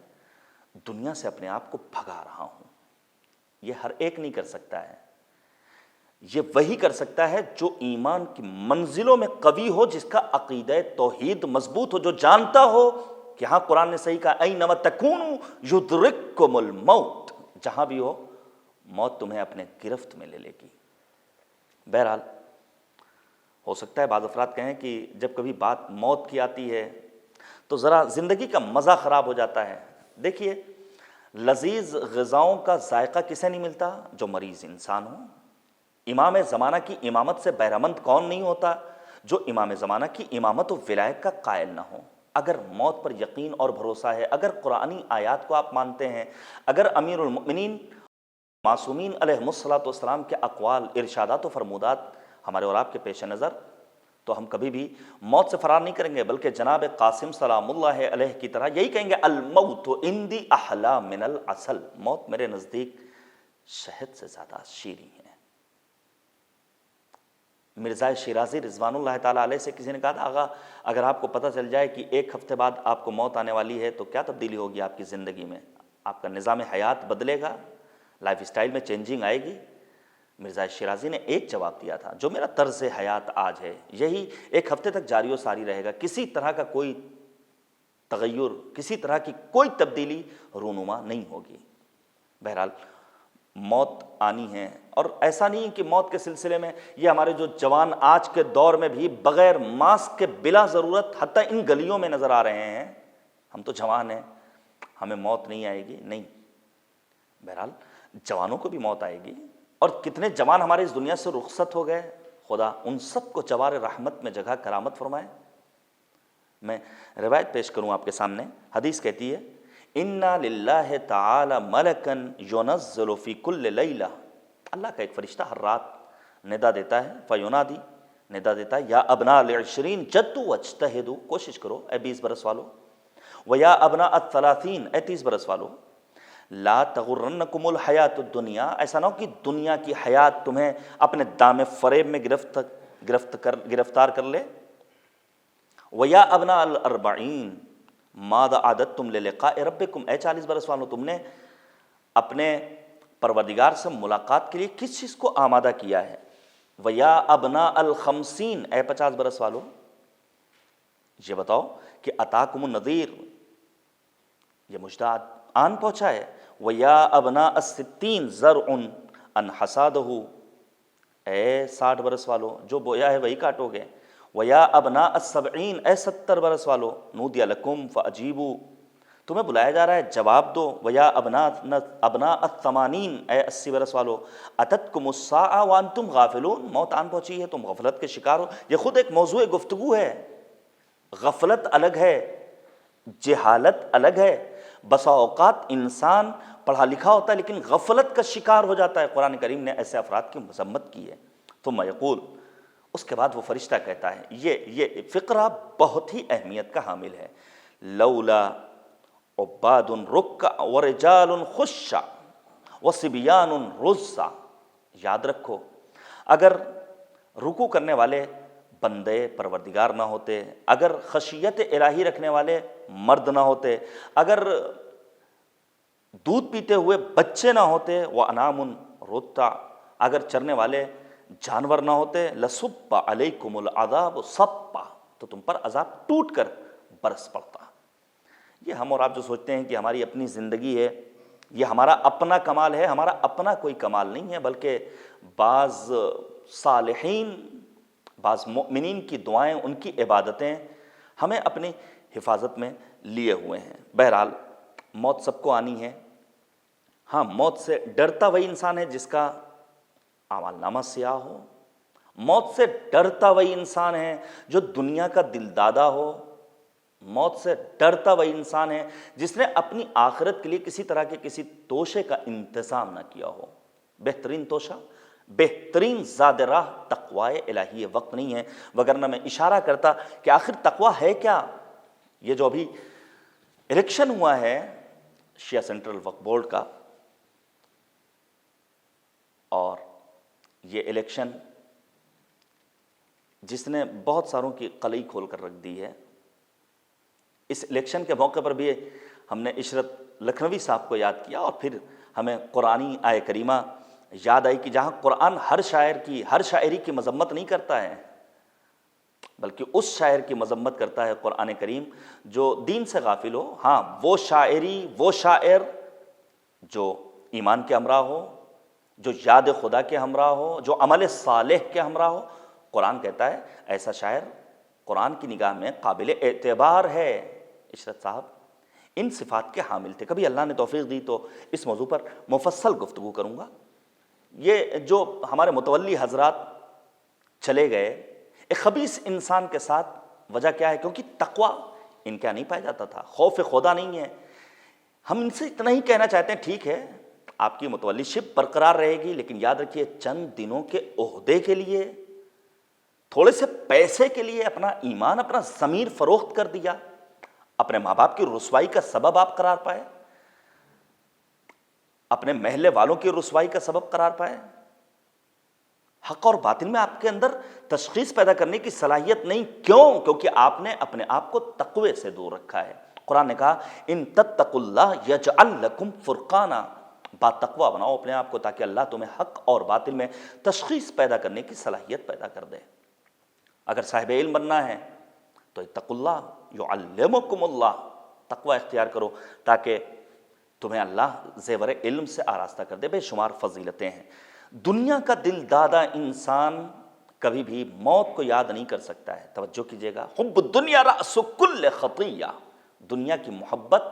دنیا سے اپنے آپ کو بھگا رہا ہوں۔ یہ ہر ایک نہیں کر سکتا ہے، یہ وہی کر سکتا ہے جو ایمان کی منزلوں میں قوی ہو، جس کا عقیدہ توحید مضبوط ہو، جو جانتا ہو کہ ہاں قرآن نے صحیح کہا اینما تکونوا یدرککم الموت، جہاں بھی ہو موت تمہیں اپنے گرفت میں لے لے گی۔ بہرحال ہو سکتا ہے بعض افراد کہیں کہ جب کبھی بات موت کی آتی ہے تو ذرا زندگی کا مزہ خراب ہو جاتا ہے۔ دیکھیے لذیذ غذاؤں کا ذائقہ کسے نہیں ملتا؟ جو مریض انسان ہو۔ امام زمانہ کی امامت سے بہرمند کون نہیں ہوتا؟ جو امام زمانہ کی امامت و ولایت کا قائل نہ ہو۔ اگر موت پر یقین اور بھروسہ ہے، اگر قرآنی آیات کو آپ مانتے ہیں، اگر امیر المؤمنین معصومین علیہ الصلوۃ والسلام کے اقوال ارشادات و فرمودات ہمارے اور آپ کے پیش نظر، تو ہم کبھی بھی موت سے فرار نہیں کریں گے، بلکہ جناب قاسم سلام اللہ علیہ کی طرح یہی کہیں گے الموت عندی احلی من العسل، موت میرے نزدیک شہد سے زیادہ شیریں ہے۔ مرزا شیرازی رضوان اللہ تعالیٰ علیہ سے کسی نے کہا تھا آغا اگر آپ کو پتہ چل جائے کہ 1 ہفتے بعد آپ کو موت آنے والی ہے تو کیا تبدیلی ہوگی آپ کی زندگی میں؟ آپ کا نظام حیات بدلے گا، لائف اسٹائل میں چینجنگ آئے گی؟ مرزا شیرازی نے ایک جواب دیا تھا جو میرا طرز حیات آج ہے، یہی 1 ہفتے تک جاری و ساری رہے گا، کسی طرح کا کوئی تغیر، کسی طرح کی کوئی تبدیلی رونما نہیں ہوگی۔ بہرحال موت آنی ہے، اور ایسا نہیں کہ موت کے سلسلے میں یہ ہمارے جو جوان آج کے دور میں بھی بغیر ماسک کے بلا ضرورت حتیٰ ان گلیوں میں نظر آ رہے ہیں، ہم تو جوان ہیں ہمیں موت نہیں آئے گی، نہیں۔ بہرحال جوانوں کو بھی موت آئے گی، اور کتنے جوان ہمارے اس دنیا سے رخصت ہو گئے، خدا ان سب کو جوار رحمت میں جگہ کرامت فرمائے۔ میں روایت پیش کروں آپ کے سامنے، حدیث کہتی ہے اِنَّا لِلَّهِ تَعَالَى مَلَكًا يُنَزِّلُ فِي كُلِّ لَيْلَةٍ، اللہ کا ایک فرشتہ ہر رات ندا دیتا ہے، فَيُنَادِي، ندا دیتا ہے یا ابناء العشرین جدوا واجتہدوا، کوشش کرو اے 20 برس والو، ویا ابناء الثلاثین، اے 30 برس والو، لا تغرنکم الحیات الدنیا، ایسا نہ ہو کہ دنیا کی حیات تمہیں اپنے دام فریب میں گرفت گرفتار کر لے۔ وَيَا أَبْنَاءَ الْأَرْبَعِينَ مَاذَا أَعْدَدتُّمْ لِلِقَاءِ رَبِّكُمْ، اے 40 برس والوں، تم نے اپنے پروردگار سے ملاقات کے لیے کس چیز کو آمادہ کیا ہے؟ وَيَا أَبْنَاءَ الْخَمْسِينَ، اے 50 برس والوں، یہ بتاؤ کہ أَتَاكُمُ النَّذِيرُ، یہ مجدہ آن پہنچا ہے۔ وَيَا أَبْنَاءَ السِّتِّينَ زَرْعٌ أَنْ حَصَادَهُ، اے 60 برس والوں، جو بویا ہے وہی کاٹو گے۔ وَيَا أَبْنَاءَ السَّبْعِينَ، اے 70 برس والوں، نُودِيَ لَكُمْ فَأَجِيبُوا، تمہیں بلایا جا رہا ہے جواب دو۔ وَيَا أَبْنَاءَ الثَّمَانِينَ، اے 80 برس والوں، أَتَتْكُمُ السَّاعَةُ وَأَنْتُمْ غَافِلُونَ، موت آن پہنچی ہے تم غفلت کے شکار ہو۔ یہ خود ایک موضوع گفتگو ہے۔ غفلت الگ ہے، جہالت الگ ہے۔ بسا اوقات انسان پڑھا لکھا ہوتا ہے لیکن غفلت کا شکار ہو جاتا ہے۔ قرآن کریم نے ایسے افراد کی مذمت کی ہے۔ ثم یقول، اس کے بعد وہ فرشتہ کہتا ہے، یہ فقرہ بہت ہی اہمیت کا حامل ہے۔ لولا عباد رکع ورجال خشع وصبیان رزع، یاد رکھو اگر رکوع کرنے والے بندے پروردگار نہ ہوتے، اگر خشیت الہی رکھنے والے مرد نہ ہوتے، اگر دودھ پیتے ہوئے بچے نہ ہوتے، وانام رتع، اگر چرنے والے جانور نہ ہوتے، لصب علیکم العذاب صبا، تو تم پر عذاب ٹوٹ کر برس پڑتا۔ یہ ہم اور آپ جو سوچتے ہیں کہ ہماری اپنی زندگی ہے، یہ ہمارا اپنا کمال ہے، ہمارا اپنا کوئی کمال نہیں ہے، بلکہ بعض صالحین، بعض مؤمنین کی دعائیں، ان کی عبادتیں ہمیں اپنی حفاظت میں لیے ہوئے ہیں۔ بہرحال موت سب کو آنی ہے۔ ہاں، موت سے ڈرتا وہی انسان ہے جس کا اعمال نامہ سیاہ ہو۔ موت سے ڈرتا وہی انسان ہے جو دنیا کا دل دادا ہو۔ موت سے ڈرتا وہی انسان ہے جس نے اپنی آخرت کے لیے کسی طرح کے کسی توشے کا انتظام نہ کیا ہو۔ بہترین توشہ، بہترین زاد راہ تقوی الہی، وقت نہیں ہے وگرنہ میں اشارہ کرتا کہ آخر تقوی ہے کیا۔ یہ جو ابھی الیکشن ہوا ہے شیعہ سینٹرل وقف بورڈ کا، اور یہ الیکشن جس نے بہت ساروں کی قلعی کھول کر رکھ دی ہے، اس الیکشن کے موقع پر بھی ہم نے عشرت لکھنوی صاحب کو یاد کیا، اور پھر ہمیں قرآنی آیہ کریمہ یاد آئی کہ جہاں قرآن ہر شاعری کی مذمت نہیں کرتا ہے، بلکہ اس شاعر کی مذمت کرتا ہے قرآن کریم جو دین سے غافل ہو۔ ہاں، وہ شاعر جو ایمان کے ہمراہ ہو، جو یاد خدا کے ہمراہ ہو، جو عمل صالح کے ہمراہ ہو، قرآن کہتا ہے ایسا شاعر قرآن کی نگاہ میں قابل اعتبار ہے۔ عشرت صاحب ان صفات کے حامل تھے۔ کبھی اللہ نے توفیق دی تو اس موضوع پر مفصل گفتگو کروں گا۔ یہ جو ہمارے متولی حضرات چلے گئے ایک خبیث انسان کے ساتھ، وجہ کیا ہے؟ کیونکہ تقوی ان کا نہیں پایا جاتا تھا، خوف خدا نہیں ہے۔ ہم ان سے اتنا ہی کہنا چاہتے ہیں، ٹھیک ہے آپ کی متولی شپ برقرار رہے گی، لیکن یاد رکھیے چند دنوں کے عہدے کے لیے، تھوڑے سے پیسے کے لیے اپنا ایمان، اپنا ضمیر فروخت کر دیا، اپنے ماں باپ کی رسوائی کا سبب آپ قرار پائے، اپنے محلے والوں کی رسوائی کا سبب قرار پائے۔ حق اور باطل میں آپ کے اندر تشخیص پیدا کرنے کی صلاحیت نہیں۔ کیوں؟ کیونکہ آپ نے اپنے آپ کو تقوی سے دور رکھا ہے۔ قرآن نے کہا ان تتقوا اللہ یجعل لکم فرقانا، با تقوی بناؤ اپنے آپ کو تاکہ اللہ تمہیں حق اور باطل میں تشخیص پیدا کرنے کی صلاحیت پیدا کر دے۔ اگر صاحب علم بننا ہے تو اتقوا اللہ یعلمکم اللہ، تقوی اختیار کرو تاکہ تمہیں اللہ زیور علم سے آراستہ کر دے۔ بے شمار فضیلتیں ہیں۔ دنیا کا دل دادا انسان کبھی بھی موت کو یاد نہیں کر سکتا ہے۔ توجہ کیجیے گا، حب الدنیا رأس کل خطیہ، دنیا کی محبت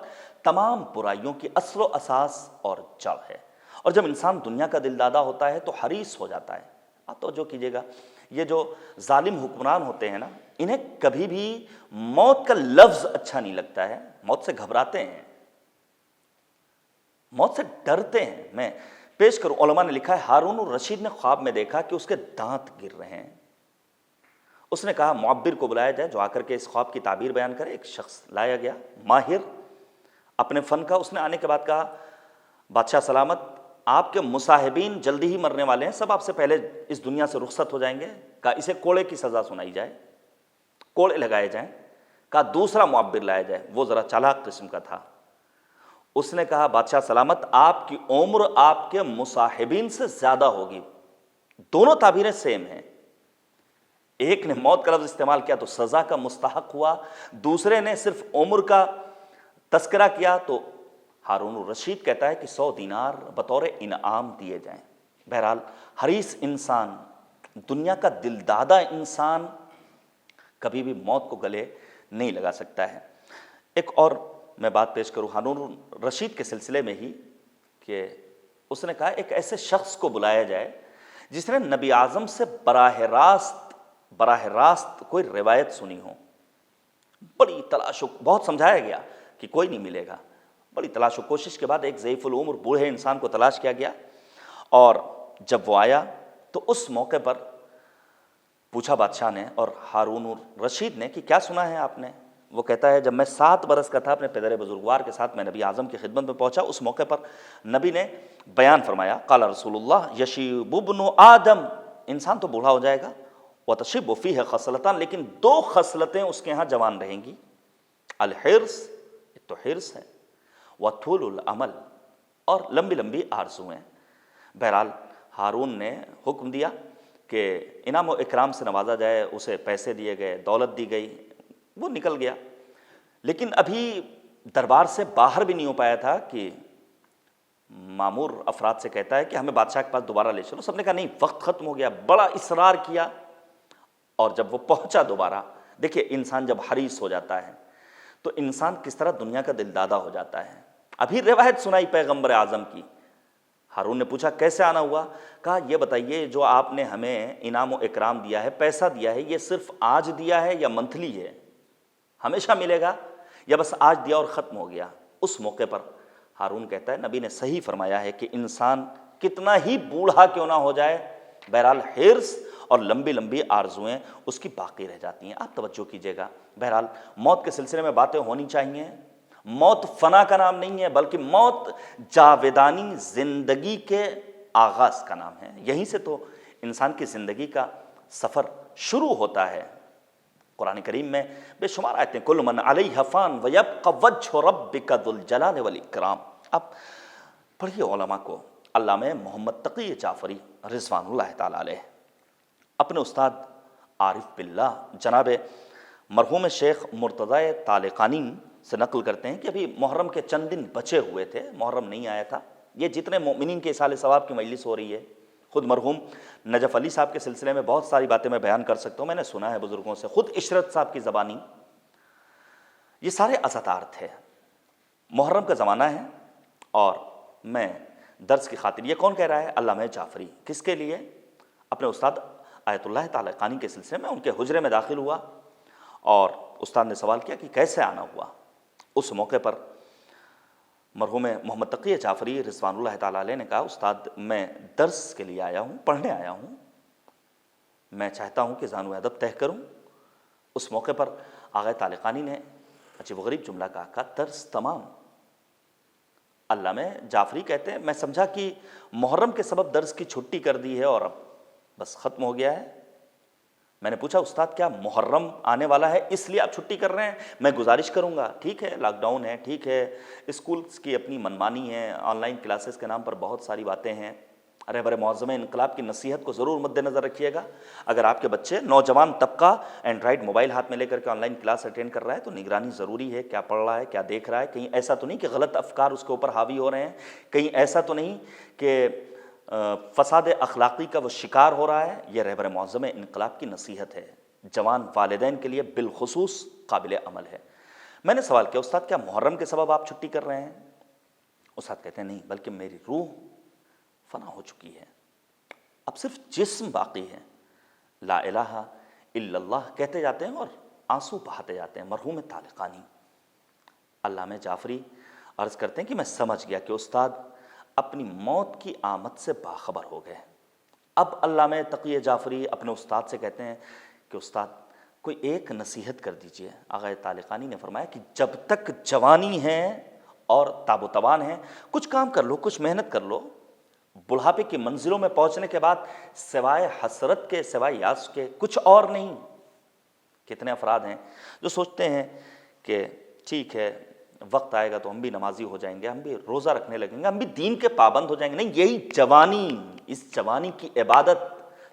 تمام برائیوں کی اصل و اساس اور جڑ ہے۔ اور جب انسان دنیا کا دل دادا ہوتا ہے تو حریص ہو جاتا ہے۔ آپ توجہ کیجیے گا، یہ جو ظالم حکمران ہوتے ہیں نا، انہیں کبھی بھی موت کا لفظ اچھا نہیں لگتا ہے، موت سے گھبراتے ہیں، موت سے ڈرتے ہیں۔ میں پیش کروں، علماء نے لکھا ہے ہارون الرشید نے خواب میں دیکھا کہ اس کے دانت گر رہے ہیں۔ اس نے کہا معبر کو بلایا جائے جو آ کر کے اس خواب کی تعبیر بیان کرے۔ ایک شخص لایا گیا، ماہر اپنے فن کا۔ اس نے آنے کے بعد کہا بادشاہ سلامت، آپ کے مصاحبین جلدی ہی مرنے والے ہیں، سب آپ سے پہلے اس دنیا سے رخصت ہو جائیں گے۔ کہا اسے کوڑے کی سزا سنائی جائے، کوڑے لگائے جائیں۔ کہا دوسرا معبر لایا جائے، وہ ذرا چالاک قسم کا تھا۔ اس نے کہا بادشاہ سلامت، آپ کی عمر آپ کے مصاحبین سے زیادہ ہوگی۔ دونوں تعبیریں سیم ہیں، ایک نے موت کا لفظ استعمال کیا تو سزا کا مستحق ہوا، دوسرے نے صرف عمر کا تذکرہ کیا تو ہارون الرشید کہتا ہے کہ 100 دینار بطور انعام دیے جائیں۔ بہرحال حریص انسان، دنیا کا دلدادہ انسان کبھی بھی موت کو گلے نہیں لگا سکتا ہے۔ ایک اور میں بات پیش کروں ہارون الرشید کے سلسلے میں ہی، کہ اس نے کہا ایک ایسے شخص کو بلایا جائے جس نے نبی اعظم سے براہ راست کوئی روایت سنی ہو۔ بڑی تلاش و بہت سمجھایا گیا کہ کوئی نہیں ملے گا، بڑی تلاش و کوشش کے بعد ایک ضعیف العمر بوڑھے انسان کو تلاش کیا گیا، اور جب وہ آیا تو اس موقع پر پوچھا بادشاہ نے اور ہارون الرشید نے کہ کیا سنا ہے آپ نے؟ وہ کہتا ہے جب میں 7 برس کا تھا اپنے پدر بزرگوار کے ساتھ میں نبی اعظم کی خدمت میں پہنچا، اس موقع پر نبی نے بیان فرمایا قال رسول اللہ یشیب ابن آدم، انسان تو بوڑھا ہو جائے گا، وتشب فیہ خصلتان، لیکن 2 خصلتیں اس کے ہاں جوان رہیں گی، الحرص، ایک تو حرص ہے، وطول العمل، اور لمبی لمبی آرزویں۔ بہرحال ہارون نے حکم دیا کہ انعام و اکرام سے نوازا جائے، اسے پیسے دیے گئے، دولت دی گئی، وہ نکل گیا۔ لیکن ابھی دربار سے باہر بھی نہیں ہو پایا تھا کہ مامور افراد سے کہتا ہے کہ ہمیں بادشاہ کے پاس دوبارہ لے چلو۔ سب نے کہا نہیں، وقت ختم ہو گیا، بڑا اصرار کیا، اور جب وہ پہنچا دوبارہ، دیکھیے انسان جب حریص ہو جاتا ہے تو انسان کس طرح دنیا کا دلدادہ ہو جاتا ہے۔ ابھی روایت سنائی پیغمبر اعظم کی۔ ہارون نے پوچھا کیسے آنا ہوا؟ کہا یہ بتائیے جو آپ نے ہمیں انعام و اکرام دیا ہے، پیسہ دیا ہے، یہ صرف آج دیا ہے یا منتھلی ہے، ہمیشہ ملے گا، یا بس آج دیا اور ختم ہو گیا؟ اس موقع پر ہارون کہتا ہے نبی نے صحیح فرمایا ہے کہ انسان کتنا ہی بوڑھا کیوں نہ ہو جائے، بہرحال حرص اور لمبی لمبی آرزویں اس کی باقی رہ جاتی ہیں۔ آپ توجہ کیجیے گا، بہرحال موت کے سلسلے میں باتیں ہونی چاہیے۔ موت فنا کا نام نہیں ہے، بلکہ موت جاویدانی زندگی کے آغاز کا نام ہے۔ یہیں سے تو انسان کی زندگی کا سفر شروع ہوتا ہے۔ قرآن کریم میں بے شمار آیتیں، کل من علیہ فان ویبقى وجہ ربک ذو الجلال والاکرام۔ اب پڑھیے علماء کو، علامہ محمد تقی جعفری رضوان اللہ تعالیٰ علیہ اپنے استاد عارف باللہ جناب مرحوم شیخ مرتضی طالقانی سے نقل کرتے ہیں کہ ابھی محرم کے چند دن بچے ہوئے تھے، محرم نہیں آیا تھا، یہ جتنے مومنین کے اصال ثواب کی مجلس ہو رہی ہے، خود مرحوم نجف علی صاحب کے سلسلے میں بہت ساری باتیں میں بیان کر سکتا ہوں، میں نے سنا ہے بزرگوں سے، خود عشرت صاحب کی زبانی، یہ سارے عزادار تھے۔ محرم کا زمانہ ہے اور میں درس کی خاطر، یہ کون کہہ رہا ہے؟ علامہ جعفری، کس کے لیے؟ اپنے استاد آیت اللہ طالقانی کے سلسلے میں ان کے حجرے میں داخل ہوا، اور استاد نے سوال کیا کہ کیسے آنا ہوا؟ اس موقع پر مرحوم محمد تقی جعفری رضوان اللہ تعالیٰ علیہ نے کہا استاد میں درس کے لیے آیا ہوں، پڑھنے آیا ہوں، میں چاہتا ہوں کہ زانو ادب طے کروں۔ اس موقع پر آغا طالقانی نے عجیب و غریب جملہ کہا، درس تمام؟ علامہ جعفری کہتے ہیں میں سمجھا کہ محرم کے سبب درس کی چھٹی کر دی ہے اور اب بس ختم ہو گیا ہے۔ میں نے پوچھا استاد کیا محرم آنے والا ہے اس لیے آپ چھٹی کر رہے ہیں؟ میں گزارش کروں گا، ٹھیک ہے لاک ڈاؤن ہے، ٹھیک ہے اسکولس کی اپنی منمانی ہے، آن لائن کلاسز کے نام پر بہت ساری باتیں ہیں، رہبر معظم انقلاب کی نصیحت کو ضرور مد نظر رکھیے گا۔ اگر آپ کے بچے نوجوان طبقہ اینڈرائڈ موبائل ہاتھ میں لے کر کے آن لائن کلاس اٹینڈ کر رہا ہے تو نگرانی ضروری ہے، کیا پڑھ رہا ہے، کیا دیکھ رہا ہے، کہیں ایسا تو نہیں کہ غلط افکار اس کے اوپر حاوی ہو رہے ہیں، کہیں ایسا تو نہیں کہ فساد اخلاقی کا وہ شکار ہو رہا ہے۔ یہ رہبر معظم انقلاب کی نصیحت ہے، جوان والدین کے لیے بالخصوص قابل عمل ہے۔ میں نے سوال کیا استاد کیا محرم کے سبب آپ چھٹی کر رہے ہیں؟ استاد کہتے ہیں نہیں، بلکہ میری روح فنا ہو چکی ہے، اب صرف جسم باقی ہے، لا الہ الا اللہ کہتے جاتے ہیں اور آنسو بہاتے جاتے ہیں۔ مرحوم طالقانی علامہ جعفری عرض کرتے ہیں کہ میں سمجھ گیا کہ استاد اپنی موت کی آمد سے باخبر ہو گئے۔ اب علامہ تقی جعفری اپنے استاد سے کہتے ہیں کہ استاد کوئی ایک نصیحت کر دیجئے۔ آغا طالقانی نے فرمایا کہ جب تک جوانی ہے اور تاب و توان ہے کچھ کام کر لو، کچھ محنت کر لو، بڑھاپے کی منزلوں میں پہنچنے کے بعد سوائے حسرت کے، سوائے یاس کے کچھ اور نہیں۔ کتنے افراد ہیں جو سوچتے ہیں کہ ٹھیک ہے وقت آئے گا تو ہم بھی نمازی ہو جائیں گے، ہم بھی روزہ رکھنے لگیں گے، ہم بھی دین کے پابند ہو جائیں گے۔ نہیں، یہی جوانی، اس جوانی کی عبادت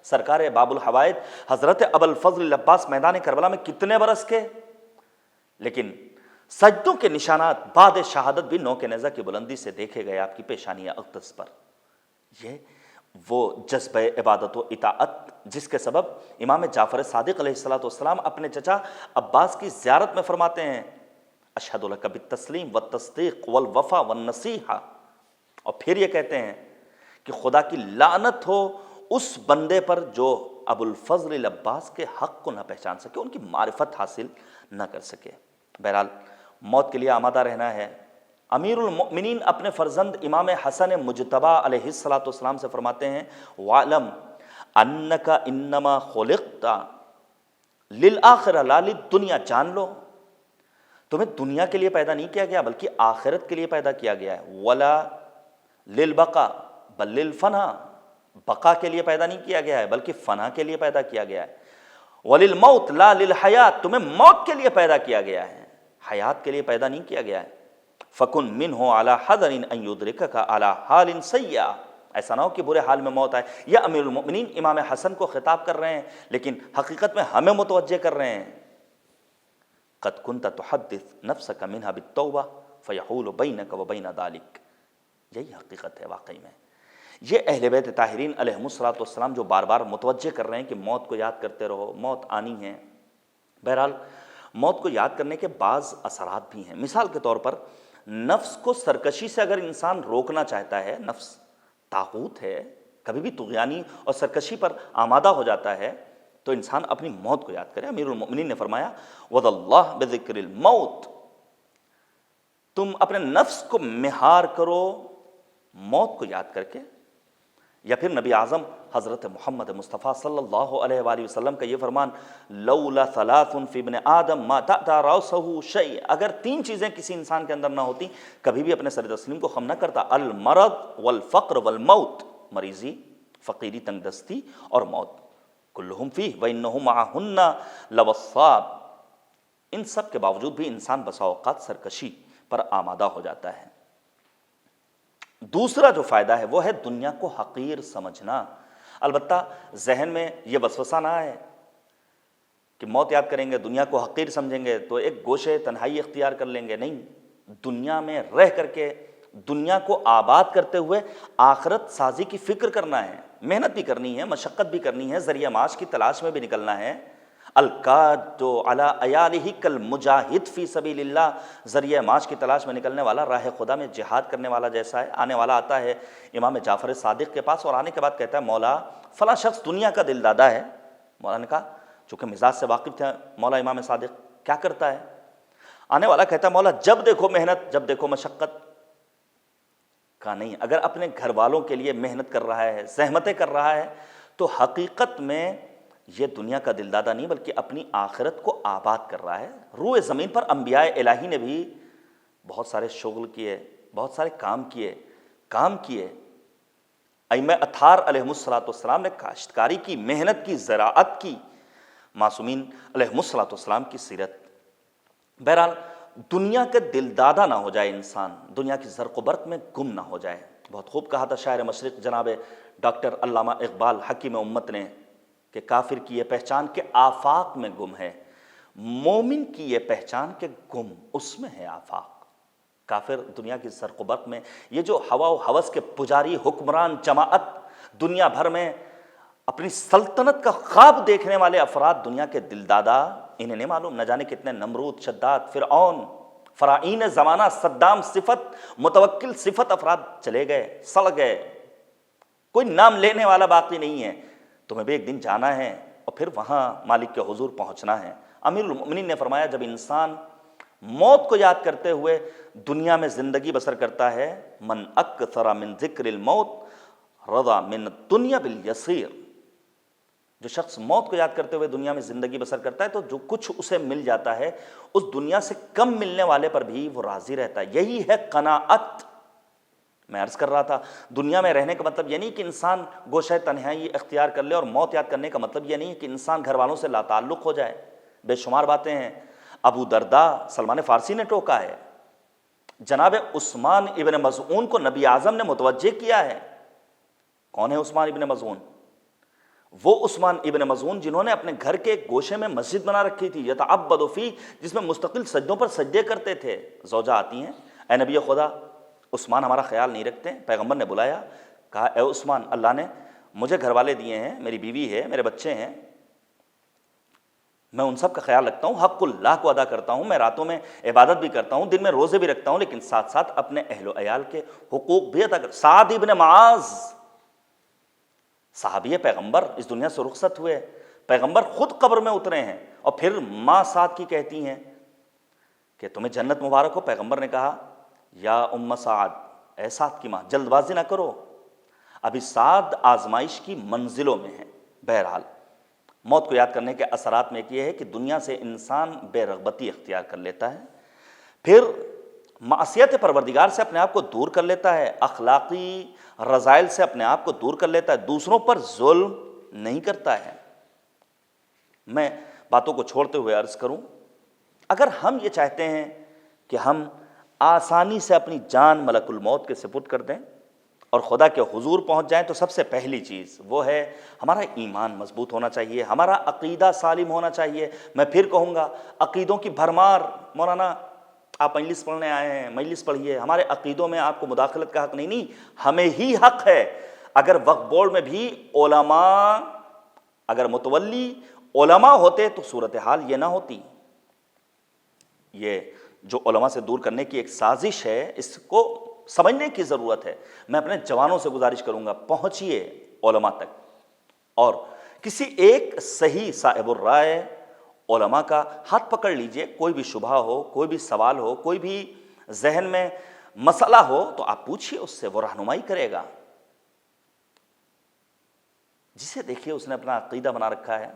سرکار باب الحوائج حضرت ابوالفضل العباس میدان کربلا میں کتنے برس کے، لیکن سجدوں کے نشانات بعد شہادت بھی نو کے نیزہ کی بلندی سے دیکھے گئے آپ کی پیشانی اقدس پر۔ یہ وہ جذبہ عبادت و اطاعت جس کے سبب امام جعفر صادق علیہ السلام اپنے چچا عباس کی زیارت میں فرماتے ہیں اشہد لک بالتسلیم والتصدیق والوفا والنصیحہ، اور پھر یہ کہتے ہیں کہ خدا کی لعنت ہو اس بندے پر جو ابوالفضل العباس کے حق کو نہ پہچان سکے، ان کی معرفت حاصل نہ کر سکے۔ بہرحال موت کے لیے آمادہ رہنا ہے۔ امیر المؤمنین اپنے فرزند امام حسن مجتبی علیہ السلام سے فرماتے ہیں وَعْلَمْ أَنَّكَ إِنَّمَا خُلِقْتَ لِلْآخِرَةِ لَا لِلدُّنْيَا، جان لو تمہیں دنیا کے لیے پیدا نہیں کیا گیا بلکہ آخرت کے لیے پیدا کیا گیا ہے۔ وَلَا لِلْبَقَا بَل لِلْفَنَا، بقا کے لیے پیدا نہیں کیا گیا ہے بلکہ فنا کے لیے پیدا کیا گیا ہے۔ وَلِلْمَوْتِ لَا لِلْحَيَاةِ، تمہیں موت کے لیے پیدا کیا گیا ہے، حیات کے لیے پیدا نہیں کیا گیا ہے۔ فَكُن مِّنْهُ عَلَىٰ حَذَرٍ أَن يُدْرِكَكَ عَلَىٰ حَالٍ سَيِّئَةٍ، ایسا نہ ہو کہ برے حال میں موت آئے۔ یہ امیر المؤمنین امام حسن کو خطاب کر رہے ہیں، لیکن حقیقت میں ہمیں متوجہ کر رہے ہیں۔ قَدْ كُنْتَ تُحَدِّثُ نَفْسَكَ مِنْهَا بِالتَّوْبَةِ فَيَحُولُ بَيْنَكَ وَبَيْنَ ذَلِكَ، یہی حقیقت ہے واقعی میں۔ یہ اہل بیت طاہرین علیہم السلام جو بار بار متوجہ کر رہے ہیں کہ موت کو یاد کرتے رہو، موت آنی ہے۔ بہرحال موت کو یاد کرنے کے بعض اثرات بھی ہیں۔ مثال کے طور پر نفس کو سرکشی سے اگر انسان روکنا چاہتا ہے، نفس طاغوت ہے، کبھی بھی طغیانی اور سرکشی پر آمادہ ہو جاتا ہے، تو انسان اپنی موت کو یاد کرے۔ امیر المؤمنین نے فرمایا وَذَ اللَّهِ بِذِكْرِ الْمَوْتِ، تم اپنے نفس کو مہار کرو موت کو یاد کر کے۔ یا پھر نبی اعظم حضرت محمد مصطفیٰ صلی اللہ علیہ وآلہ وسلم کا یہ فرمان لولا ثلاث فی ابن آدم ما تأتى رأسه شیء، اگر تین چیزیں کسی انسان کے اندر نہ ہوتی کبھی بھی اپنے سر تسلیم کو خم نہ کرتا، المرض والفقر والموت، مریضی، فقیری، تنگ دستی اور موت، کلہم فیہ وانہ معہن لوصاب، ان سب کے باوجود بھی انسان بسا اوقات سرکشی پر آمادہ ہو جاتا ہے۔ دوسرا جو فائدہ ہے وہ ہے دنیا کو حقیر سمجھنا۔ البتہ ذہن میں یہ وسوسہ نہ آئے کہ موت یاد کریں گے دنیا کو حقیر سمجھیں گے تو ایک گوشے تنہائی اختیار کر لیں گے، نہیں، دنیا میں رہ کر کے دنیا کو آباد کرتے ہوئے آخرت سازی کی فکر کرنا ہے، محنت بھی کرنی ہے، مشقت بھی کرنی ہے، ذریعہ معاش کی تلاش میں بھی نکلنا ہے۔ القاد علی عیالہ کالمجاہد فی سبیل اللہ، ذریعہ معاش کی تلاش میں نکلنے والا راہ خدا میں جہاد کرنے والا جیسا ہے۔ آنے والا آتا ہے امام جعفر صادق کے پاس اور آنے کے بعد کہتا ہے مولا فلاں شخص دنیا کا دل دادا ہے۔ مولا نے کہا، چونکہ مزاج سے واقف تھے مولا امام صادق، کیا کرتا ہے؟ آنے والا کہتا ہے مولا جب دیکھو محنت، جب دیکھو مشقت۔ کہا نہیں، اگر اپنے گھر والوں کے لیے محنت کر رہا ہے، زحمتیں کر رہا ہے، تو حقیقت میں یہ دنیا کا دل دادا نہیں بلکہ اپنی آخرت کو آباد کر رہا ہے۔ روئے زمین پر انبیاء الہی نے بھی بہت سارے شغل کیے، بہت سارے کام کیے۔ ائمہ اطہار علیہ السلام نے کاشتکاری کی، محنت کی، زراعت کی، معصومین علیہ السلام کی سیرت۔ بہرحال دنیا کا دل دادا نہ ہو جائے انسان، دنیا کی زرق و برق میں گم نہ ہو جائے۔ بہت خوب کہا تھا شاعر مشرق جناب ڈاکٹر علامہ اقبال حکیم امت نے کہ کافر کی یہ پہچان کہ آفاق میں گم ہے، مومن کی یہ پہچان کہ گم اس میں ہے آفاق۔ کافر دنیا کی زرق و برق میں، یہ جو ہوا و ہوس کے پجاری حکمران جماعت، دنیا بھر میں اپنی سلطنت کا خواب دیکھنے والے افراد، دنیا کے دل دادا، انہیں نہیں معلوم نہ جانے کتنے نمرود، شداد، فرعون، فرعین زمانہ، صدام صفت، متوکل صفت افراد چلے گئے، سڑ گئے، کوئی نام لینے والا باقی نہیں ہے۔ تمہیں بھی ایک دن جانا ہے اور پھر وہاں مالک کے حضور پہنچنا ہے۔ امیر المؤمنین نے فرمایا جب انسان موت کو یاد کرتے ہوئے دنیا میں زندگی بسر کرتا ہے، من اکثر من ذکر الموت رضا من الدنیا بالیسیر، جو شخص موت کو یاد کرتے ہوئے دنیا میں زندگی بسر کرتا ہے تو جو کچھ اسے مل جاتا ہے اس دنیا سے کم ملنے والے پر بھی وہ راضی رہتا ہے۔ یہی ہے قناعت۔ میں عرض کر رہا تھا دنیا میں رہنے کا مطلب یہ نہیں کہ انسان گوشہ تنہائی اختیار کر لے، اور موت یاد کرنے کا مطلب یہ نہیں ہے کہ انسان گھر والوں سے لا تعلق ہو جائے۔ بے شمار باتیں ہیں، ابو درداء سلمان فارسی نے ٹوکا ہے، جناب عثمان ابن مظعون کو نبی اعظم نے متوجہ کیا ہے۔ کون ہے عثمان ابن مظعون؟ وہ عثمان ابن مظعون جنہوں نے اپنے گھر کے ایک گوشے میں مسجد بنا رکھی تھی، یتعبد فی، جس میں مستقل سجدوں پر سجدے کرتے تھے۔ زوجہ آتی ہیں، اے نبی خدا، عثمان ہمارا خیال نہیں رکھتے۔ پیغمبر نے بلایا، کہا اے عثمان، اللہ نے مجھے گھر والے دیے ہیں، میری بیوی ہے، میرے بچے ہیں، میں ان سب کا خیال رکھتا ہوں، حق اللہ کو ادا کرتا ہوں، میں راتوں میں عبادت بھی کرتا ہوں، دن میں روزے بھی رکھتا ہوں، لیکن ساتھ ساتھ اپنے اہل و عیال کے حقوق بھی ادا کرتا ہوں۔ سعد ابن معاذ صحابی پیغمبر اس دنیا سے رخصت ہوئے، پیغمبر خود قبر میں اترے ہیں، اور پھر ماں سعد کی کہتی ہیں کہ تمہیں جنت مبارک ہو۔ پیغمبر نے کہا یا ام سعد، اے سعد کی ماں، جلد بازی نہ کرو، ابھی سعد آزمائش کی منزلوں میں ہے۔ بہرحال موت کو یاد کرنے کے اثرات میں ایک یہ ہے کہ دنیا سے انسان بے رغبتی اختیار کر لیتا ہے، پھر معصیت پروردگار سے اپنے آپ کو دور کر لیتا ہے، اخلاقی رذائل سے اپنے آپ کو دور کر لیتا ہے، دوسروں پر ظلم نہیں کرتا ہے۔ میں باتوں کو چھوڑتے ہوئے عرض کروں، اگر ہم یہ چاہتے ہیں کہ ہم آسانی سے اپنی جان ملک الموت کے سپرد کر دیں اور خدا کے حضور پہنچ جائیں، تو سب سے پہلی چیز وہ ہے ہمارا ایمان مضبوط ہونا چاہیے، ہمارا عقیدہ سالم ہونا چاہیے۔ میں پھر کہوں گا، عقیدوں کی بھرمار، مولانا آپ مجلس پڑھنے آئے ہیں، مجلس پڑھیے، ہمارے عقیدوں میں آپ کو مداخلت کا حق نہیں، ہمیں ہی حق ہے۔ اگر وقف بورڈ میں بھی علماء، اگر متولی علماء ہوتے تو صورتحال یہ نہ ہوتی۔ یہ جو علماء سے دور کرنے کی ایک سازش ہے، اس کو سمجھنے کی ضرورت ہے۔ میں اپنے جوانوں سے گزارش کروں گا، پہنچیے علماء تک، اور کسی ایک صحیح صاحب الرائے علماء کا ہاتھ پکڑ لیجئے۔ کوئی بھی شبہ ہو، کوئی بھی سوال ہو، کوئی بھی ذہن میں مسئلہ ہو تو آپ پوچھیے اس سے، وہ رہنمائی کرے گا۔ جسے دیکھیے اس نے اپنا عقیدہ بنا رکھا ہے،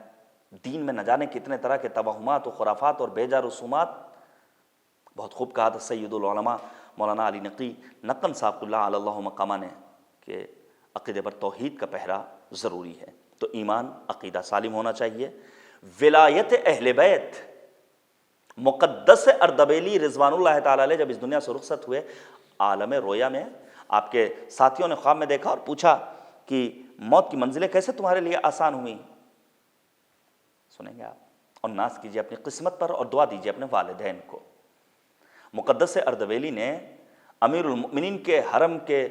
دین میں نہ جانے کتنے طرح کے توہمات و خرافات اور بیجا رسومات۔ بہت خوب کہا تھا سید العلماء مولانا علی نقی نقن صاحب اللہ علی اللہ مقامہ نے کہ عقیدے پر توحید کا پہرا ضروری ہے۔ تو ایمان، عقیدہ سالم ہونا چاہیے۔ ولایت اہل بیت، مقدس اردبیلی رضوان اللہ تعالی علیہ جب اس دنیا سے رخصت ہوئے، عالم رویا میں آپ کے ساتھیوں نے خواب میں دیکھا اور پوچھا کہ موت کی منزلیں کیسے تمہارے لیے آسان ہوئیں؟ سنیں گے آپ، اور ناز کیجیے اپنی قسمت پر اور دعا دیجیے اپنے والدین کو۔ مقدس اردبیلی نے امیر المؤمنین کے حرم کے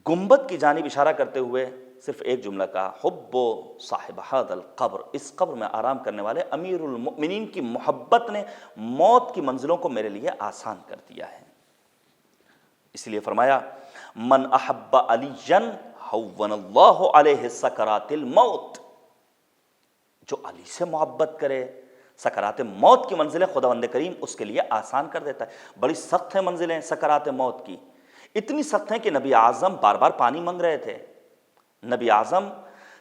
گنبد کی جانب اشارہ کرتے ہوئے صرف ایک جملہ کہا، حب صاحب ھذا القبر، اس قبر میں آرام کرنے والے امیر المؤمنین کی محبت نے موت کی منزلوں کو میرے لیے آسان کر دیا ہے۔ اس لیے فرمایا من احب علیًا ہون اللہ علیہ سکرات الموت، جو علی سے محبت کرے سکرات موت کی منزلیں خداوند کریم اس کے لیے آسان کر دیتا ہے۔ بڑی سخت ہیں منزلیں سکرات موت کی، اتنی سخت ہیں کہ نبی اعظم بار بار پانی مانگ رہے تھے۔ نبی اعظم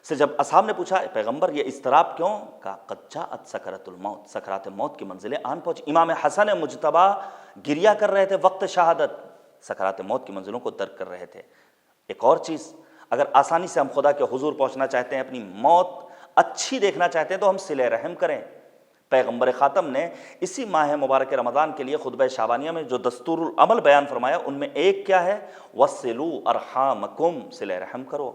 سے جب اصحاب نے پوچھا پیغمبر یہ اضطراب کیوں؟ کہا قد جاءت سکرات الموت، سکرات موت کی منزلیں آن پہنچ۔ امام حسن مجتبی گریا کر رہے تھے وقت شہادت، سکرات موت کی منزلوں کو درک کر رہے تھے۔ ایک اور چیز، اگر آسانی سے ہم خدا کے حضور پہنچنا چاہتے ہیں، اپنی موت اچھی دیکھنا چاہتے ہیں، تو ہم صلہ رحم کریں۔ پیغمبر خاتم نے اسی ماہ مبارک رمضان کے لیے خطبہ شعبانیہ میں جو دستور العمل بیان فرمایا، ان میں ایک کیا ہے؟ وَصِلُوا أَرْحَامَكُمْ، صلہ رحم کرو۔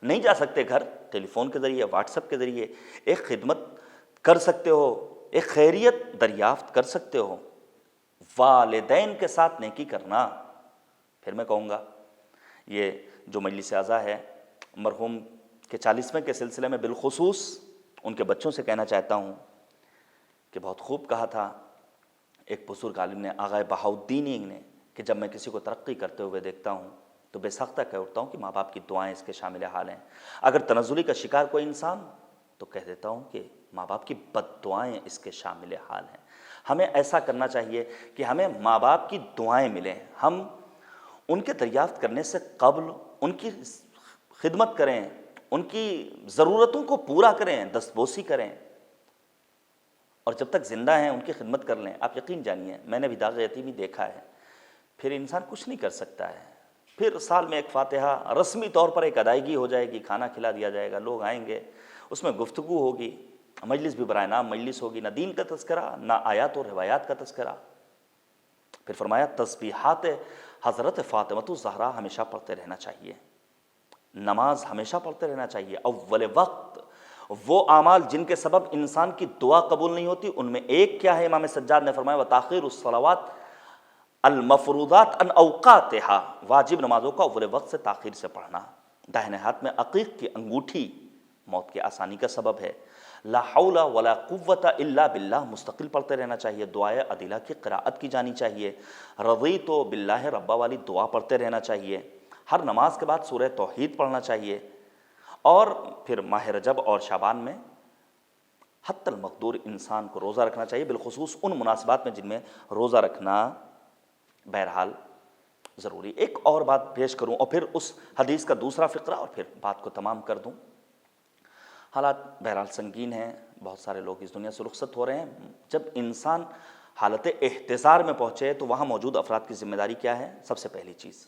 نہیں جا سکتے گھر، ٹیلی فون کے ذریعے، واٹس ایپ کے ذریعے ایک خدمت کر سکتے ہو، ایک خیریت دریافت کر سکتے ہو۔ والدین کے ساتھ نیکی کرنا۔ پھر میں کہوں گا یہ جو مجلس اعزا ہے، مرحوم کے 40ویں کے سلسلے میں بالخصوص ان کے بچوں سے کہنا چاہتا ہوں کہ بہت خوب کہا تھا ایک بزرگ عالم نے، آغا بہاؤالدینی نے، کہ جب میں کسی کو ترقی کرتے ہوئے دیکھتا ہوں تو بے سختہ کہہ اٹھتا ہوں کہ ماں باپ کی دعائیں اس کے شامل حال ہیں۔ اگر تنزلی کا شکار کوئی انسان، تو کہہ دیتا ہوں کہ ماں باپ کی بد دعائیں اس کے شامل حال ہیں۔ ہمیں ایسا کرنا چاہیے کہ ہمیں ماں باپ کی دعائیں ملیں، ہم ان کے دریافت کرنے سے قبل ان کی خدمت کریں، ان کی ضرورتوں کو پورا کریں، دستبوسی کریں، اور جب تک زندہ ہیں ان کی خدمت کر لیں۔ آپ یقین جانیے، میں نے بھی داغ یتیمی دیکھا ہے، پھر انسان کچھ نہیں کر سکتا ہے، پھر سال میں ایک فاتحہ، رسمی طور پر ایک ادائیگی ہو جائے گی، کھانا کھلا دیا جائے گا، لوگ آئیں گے، اس میں گفتگو ہوگی، مجلس بھی برائے نام مجلس ہوگی، نہ دین کا تذکرہ نہ آیات و روایات کا تذکرہ۔ پھر فرمایا تسبیحات حضرت فاطمہ الزہرا ہمیشہ پڑھتے رہنا چاہیے، نماز ہمیشہ پڑھتے رہنا چاہیے اول وقت۔ وہ اعمال جن کے سبب انسان کی دعا قبول نہیں ہوتی ان میں ایک کیا ہے؟ امام سجاد نے فرمایا وتاخیر الصلوات المفروضات عن اوقاتها، واجب نمازوں کا اول وقت سے تاخیر سے پڑھنا۔ داہنے ہاتھ میں عقیق کی انگوٹھی موت کی آسانی کا سبب ہے۔ لا حول ولا قوت الا باللہ مستقل پڑھتے رہنا چاہیے، دعائے عدیلہ کی قراءت کی جانی چاہیے، رضیت باللہ ربا والی دعا پڑھتے رہنا چاہیے، ہر نماز کے بعد سورہ توحید پڑھنا چاہیے، اور پھر ماہ رجب اور شعبان میں حتی المقدور انسان کو روزہ رکھنا چاہیے، بالخصوص ان مناسبات میں جن میں روزہ رکھنا بہرحال ضروری۔ ایک اور بات پیش کروں اور پھر اس حدیث کا دوسرا فقرہ اور پھر بات کو تمام کر دوں۔ حالات بہرحال سنگین ہیں، بہت سارے لوگ اس دنیا سے رخصت ہو رہے ہیں۔ جب انسان حالت احتضار میں پہنچے تو وہاں موجود افراد کی ذمہ داری کیا ہے؟ سب سے پہلی چیز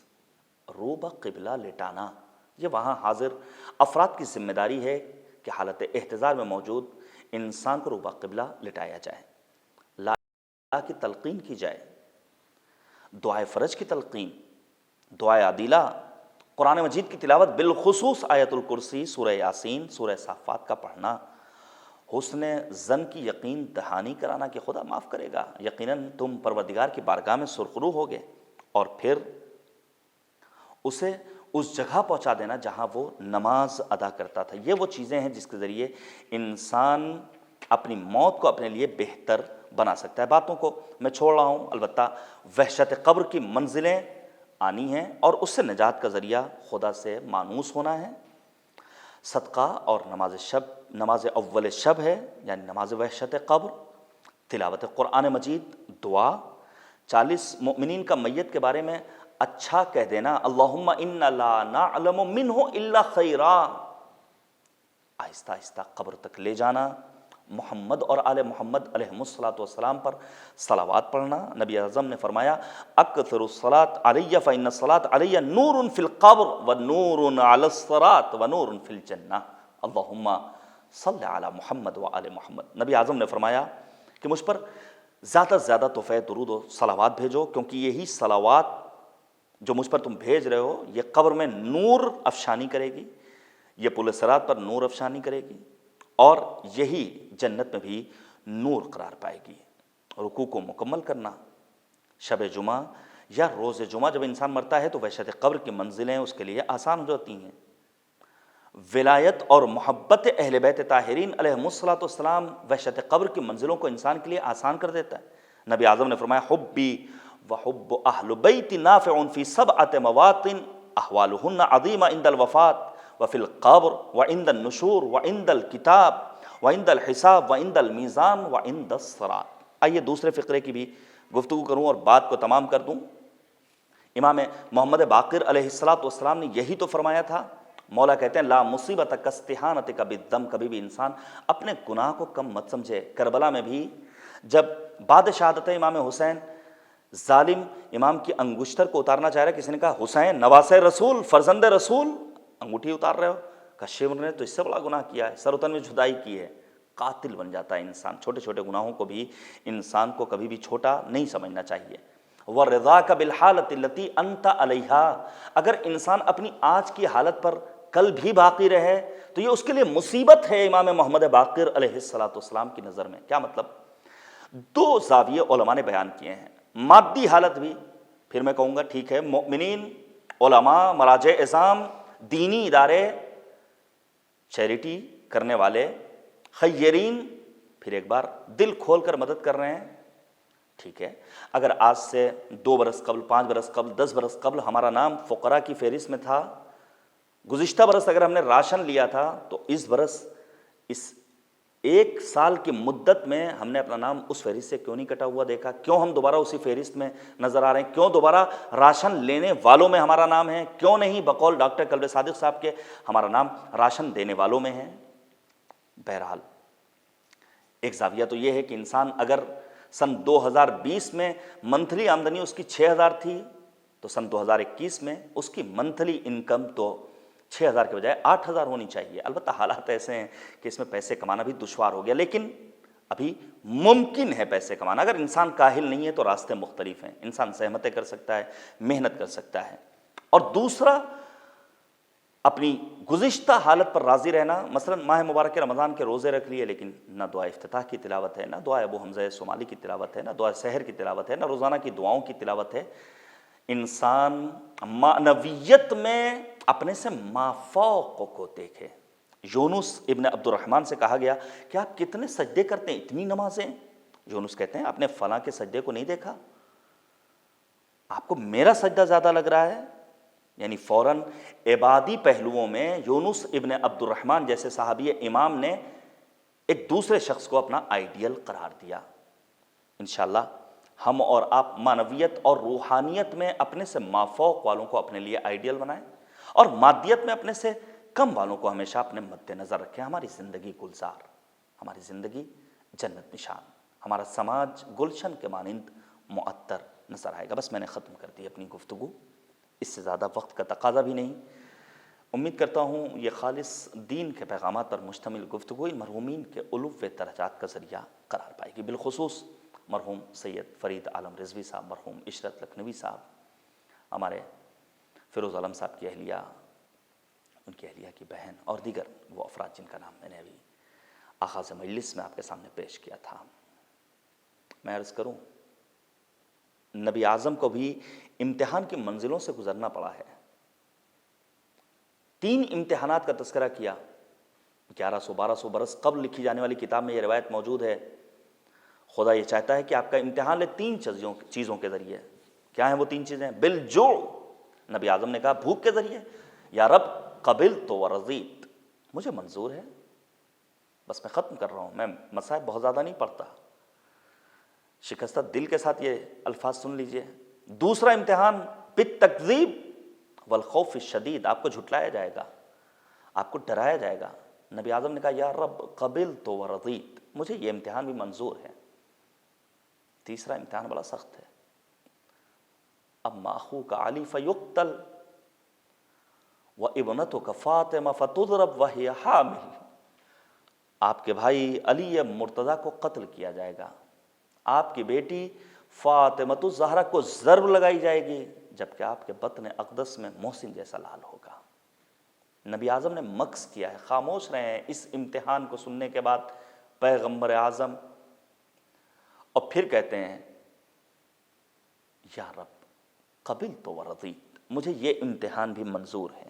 روبہ قبلہ لٹانا، یہ وہاں حاضر افراد کی ذمہ داری ہے کہ حالت احتضار میں موجود انسان کو روبہ قبلہ لٹایا جائے، لا الہ کی تلقین کی جائے، دعائے فرج کی تلقین، دعائے عدیلہ، قرآن مجید کی تلاوت، بالخصوص آیت الکرسی، سورہ یاسین، سورہ صافات کا پڑھنا، حسن ظن کی یقین دہانی کرانا کہ خدا معاف کرے گا، یقیناً تم پروردگار کی بارگاہ میں سرخرو ہوگے، اور پھر اسے اس جگہ پہنچا دینا جہاں وہ نماز ادا کرتا تھا۔ یہ وہ چیزیں ہیں جس کے ذریعے انسان اپنی موت کو اپنے لیے بہتر بنا سکتا ہے۔ باتوں کو میں چھوڑ رہا ہوں، البتہ وحشت قبر کی منزلیں آنی ہیں اور اس سے نجات کا ذریعہ خدا سے مانوس ہونا ہے۔ صدقہ اور نماز اول شب ہے، یعنی نماز وحشت قبر، تلاوت قرآن مجید، دعا، 40 مؤمنین کا میت کے بارے میں اچھا کہہ دینا، اللہم انا لا نعلم منہ الا خیرا، آہستہ آہستہ قبر تک لے جانا، محمد اور آل محمد علیہ الصلوۃ پر صلوات پڑھنا۔ نبی اعظم نے فرمایا اکثر الصلاۃ علی فإن الصلاۃ علی نور فی القبر ونور علی الصراط ونور فی الجنہ، اللہم صل علی محمد وآل محمد۔ نبی اعظم نے فرمایا کہ مجھ پر زیادہ سے زیادہ تحفہ درود و صلوات بھیجو، کیونکہ یہی صلوات جو مجھ پر تم بھیج رہے ہو یہ قبر میں نور افشانی کرے گی، یہ پل صراط پر نور افشانی کرے گی، اور یہی جنت میں بھی نور قرار پائے گی۔ رکوع کو مکمل کرنا، شب جمعہ یا روز جمعہ جب انسان مرتا ہے تو وحشت قبر کی منزلیں اس کے لیے آسان ہو جاتی ہیں۔ ولایت اور محبت اہل بیت طاہرین علیہ السلام وحشت قبر کی منزلوں کو انسان کے لیے آسان کر دیتا ہے۔ نبی اعظم نے فرمایا حبی وحب اہل بیت نافع فی سبعۃ مواطن احوالہن عظیمہ عند الوفات وفی القبر وعند النشور وعند الکتاب وعند الحساب وعند المیزان وعند الصراط۔ آئیے دوسرے فقرے کی بھی گفتگو کروں اور بات کو تمام کر دوں۔ امام محمد باقر علیہ السلام نے یہی تو فرمایا تھا۔ مولا کہتے ہیں لا مصیبت کاستہانتک بالدم، کبھی بھی انسان اپنے گناہ کو کم مت سمجھے۔ کربلا میں بھی جب بعد شہادت امام حسین ظالم امام کی انگشتر کو اتارنا چاہ رہا، کسی نے کہا حسین نواسہ رسول، فرزند رسول، انگوٹھی اتار رہے ہو؟ کہا شیور نے تو اس سے بڑا گناہ کیا ہے، سر اتن میں جھدائی کی ہے۔ قاتل بن جاتا ہے انسان۔ چھوٹے چھوٹے گناہوں کو بھی انسان کو کبھی بھی چھوٹا نہیں سمجھنا چاہیے۔ وَرِضَاكَ بِالْحَالَةِ الَّتِي أَنْتَ عَلَيْهَا، اگر انسان اپنی آج کی حالت پر کل بھی باقی رہے تو یہ اس کے لیے مصیبت ہے۔ امام محمد باقر علیہ السلام کی نظر میں کیا مطلب؟ دو زاویے علماء نے بیان کیے ہیں۔ مادی حالت بھی، پھر میں کہوں گا ٹھیک ہے، مؤمنین، علماء، مراجع اعظام، دینی ادارے، چیریٹی کرنے والے، خیرین، پھر ایک بار دل کھول کر مدد کر رہے ہیں، ٹھیک ہے۔ اگر آج سے 2 برس قبل، 5 برس قبل، 10 برس قبل ہمارا نام فقراء کی فہرست میں تھا، گزشتہ برس اگر ہم نے راشن لیا تھا، تو اس برس اس 1 سال کی مدت میں ہم نے اپنا نام اس فہرست سے کیوں نہیں کٹا ہوا دیکھا؟ کیوں ہم دوبارہ اسی فہرست میں نظر آ رہے ہیں؟ کیوں دوبارہ راشن لینے والوں میں ہمارا نام ہے؟ کیوں نہیں بقول ڈاکٹر قلب صادق صاحب کے ہمارا نام راشن دینے والوں میں ہے؟ بہرحال ایک زاویہ تو یہ ہے کہ انسان اگر سن 2020 میں منتھلی آمدنی اس کی 6000 تھی، تو سن 2021 میں اس کی منتھلی انکم تو 6,000 کے بجائے 8,000 ہونی چاہیے۔ البتہ حالات ایسے ہیں کہ اس میں پیسے کمانا بھی دشوار ہو گیا، لیکن ابھی ممکن ہے پیسے کمانا۔ اگر انسان کاہل نہیں ہے تو راستے مختلف ہیں، انسان زحمتیں کر سکتا ہے، محنت کر سکتا ہے۔ اور دوسرا، اپنی گزشتہ حالت پر راضی رہنا۔ مثلا ماہ مبارک رمضان کے روزے رکھ لیے، لیکن نہ دعا افتتاح کی تلاوت ہے، نہ دعا ابو حمزہ صومالی کی تلاوت ہے، نہ دعا سحر کی تلاوت ہے، نہ روزانہ کی دعاؤں کی تلاوت ہے۔ انسان معنویت میں اپنے سے مافوق کو دیکھے۔ یونس ابن عبد الرحمن سے کہا گیا کہ آپ کتنے سجدے کرتے ہیں، اتنی نمازیں؟ یونس کہتے ہیں آپ نے فلاں کے سجدے کو نہیں دیکھا؟ آپ کو میرا سجدہ زیادہ لگ رہا ہے؟ یعنی فوراً عبادی پہلوؤں میں یونس ابن عبد الرحمن جیسے صحابی امام نے ایک دوسرے شخص کو اپنا آئیڈیل قرار دیا۔ انشاءاللہ ہم اور آپ معنویت اور روحانیت میں اپنے سے مافوق والوں کو اپنے لیے آئیڈیل بنائیں، اور مادیت میں اپنے سے کم والوں کو ہمیشہ اپنے مد نظر رکھیں۔ ہماری زندگی گلزار، ہماری زندگی جنت نشان، ہمارا سماج گلشن کے مانند معطر نظر آئے گا۔ بس میں نے ختم کر دی اپنی گفتگو، اس سے زیادہ وقت کا تقاضا بھی نہیں۔ امید کرتا ہوں یہ خالص دین کے پیغامات پر مشتمل گفتگو ان مرحومین کے علو درجات کا ذریعہ قرار پائے گی، بالخصوص مرحوم سید فرید عالم رضوی صاحب، مرحوم عشرت لکھنوی صاحب، ہمارے فیروز عالم صاحب کی اہلیہ، ان کی اہلیہ کی بہن، اور دیگر وہ افراد جن کا نام میں نے ابھی آغاز مجلس میں آپ کے سامنے پیش کیا تھا۔ میں عرض کروں، نبی اعظم کو بھی امتحان کی منزلوں سے گزرنا پڑا ہے۔ 3 امتحانات کا تذکرہ کیا۔ 1100-1200 برس قبل لکھی جانے والی کتاب میں یہ روایت موجود ہے، خدا یہ چاہتا ہے کہ آپ کا امتحان لے 3 چیزوں کے ذریعے۔ کیا ہیں وہ 3 چیزیں؟ بالجوع، نبی اعظم نے کہا بھوک کے ذریعے، یا رب قبلت ورضیت، مجھے منظور ہے۔ بس میں ختم کر رہا ہوں، میں مصائب بہت زیادہ نہیں پڑھتا، شکستہ دل کے ساتھ یہ الفاظ سن لیجئے۔ دوسرا امتحان بالتکذیب والخوف الشدید، آپ کو جھٹلایا جائے گا، آپ کو ڈرایا جائے گا۔ نبی اعظم نے کہا یا رب قبلت ورضیت، مجھے یہ امتحان بھی منظور ہے۔ تیسرا امتحان بڑا سخت ہے، اما اخوک علی فیقتل وابنتک فاطمہ فتضرب وہی حامل، آپ کے بھائی علی مرتضیٰ کو قتل کیا جائے گا، آپ کی بیٹی فاطمہ الزہرا کو ضرب لگائی جائے گی، جبکہ آپ کے بطن اقدس میں محسن جیسا لال ہوگا۔ نبی اعظم نے مکث کیا ہے، خاموش رہے ہیں اس امتحان کو سننے کے بعد پیغمبر اعظم، اور پھر کہتے ہیں یا رب قبلت ورضیت، مجھے یہ امتحان بھی منظور ہے۔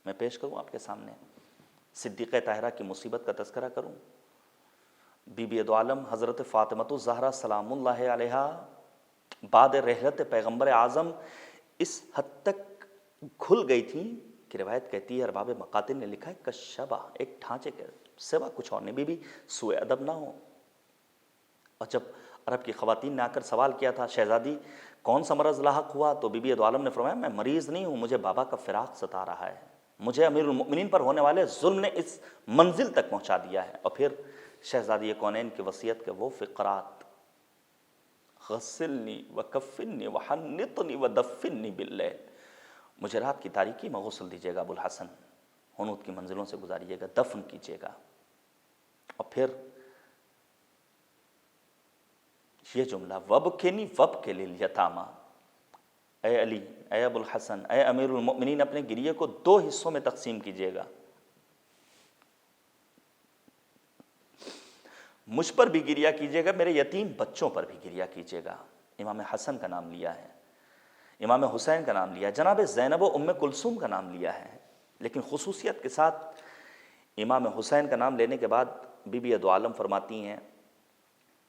میں پیش کروں آپ کے سامنے صدیقہ طاہرہ کی مصیبت کا تذکرہ کروں۔ بی بی دو عالم حضرت فاطمہ الزہرا سلام اللہ علیہا بعد رحلت پیغمبر اعظم اس حد تک کھل گئی تھیں کہ روایت کہتی ہے، ارباب مقاتل نے لکھا ہے کشبہ، ایک ڈھانچے کے سوا کچھ اور نہیں، بی بی سوء ادب نہ ہو۔ اور جب عرب کی خواتین نے آ کر سوال کیا تھا شہزادی کون سا مرض لاحق ہوا، تو بی بی دو عالم نے فرمایا میں مریض نہیں ہوں، مجھے بابا کا فراق ستا رہا ہے، مجھے امیر المؤمنین پر ہونے والے ظلم نے اس منزل تک پہنچا دیا ہے۔ اور پھر شہزادی کونین کی وصیت کے وہ فقرات، غسلنی وکفنی وحنطنی ودفنی باللیل، مجھے رات کی تاریکی میں غسل دیجیے گا ابو الحسن، حنوط کی منزلوں سے گزاریے گا، دفن کیجیے گا۔ اور پھر یہ جملہ وبکنی وبکل الیتامی، اے علی، اے ابو الحسن، اے امیر المؤمنین، اپنے گریے کو 2 حصوں میں تقسیم کیجیے گا، مجھ پر بھی گریہ کیجیے گا، میرے یتیم بچوں پر بھی گریہ کیجیے گا۔ امام حسن کا نام لیا ہے، امام حسین کا نام لیا ہے، جناب زینب و ام کلثوم کا نام لیا ہے، لیکن خصوصیت کے ساتھ امام حسین کا نام لینے کے بعد بی بی دو عالم فرماتی ہیں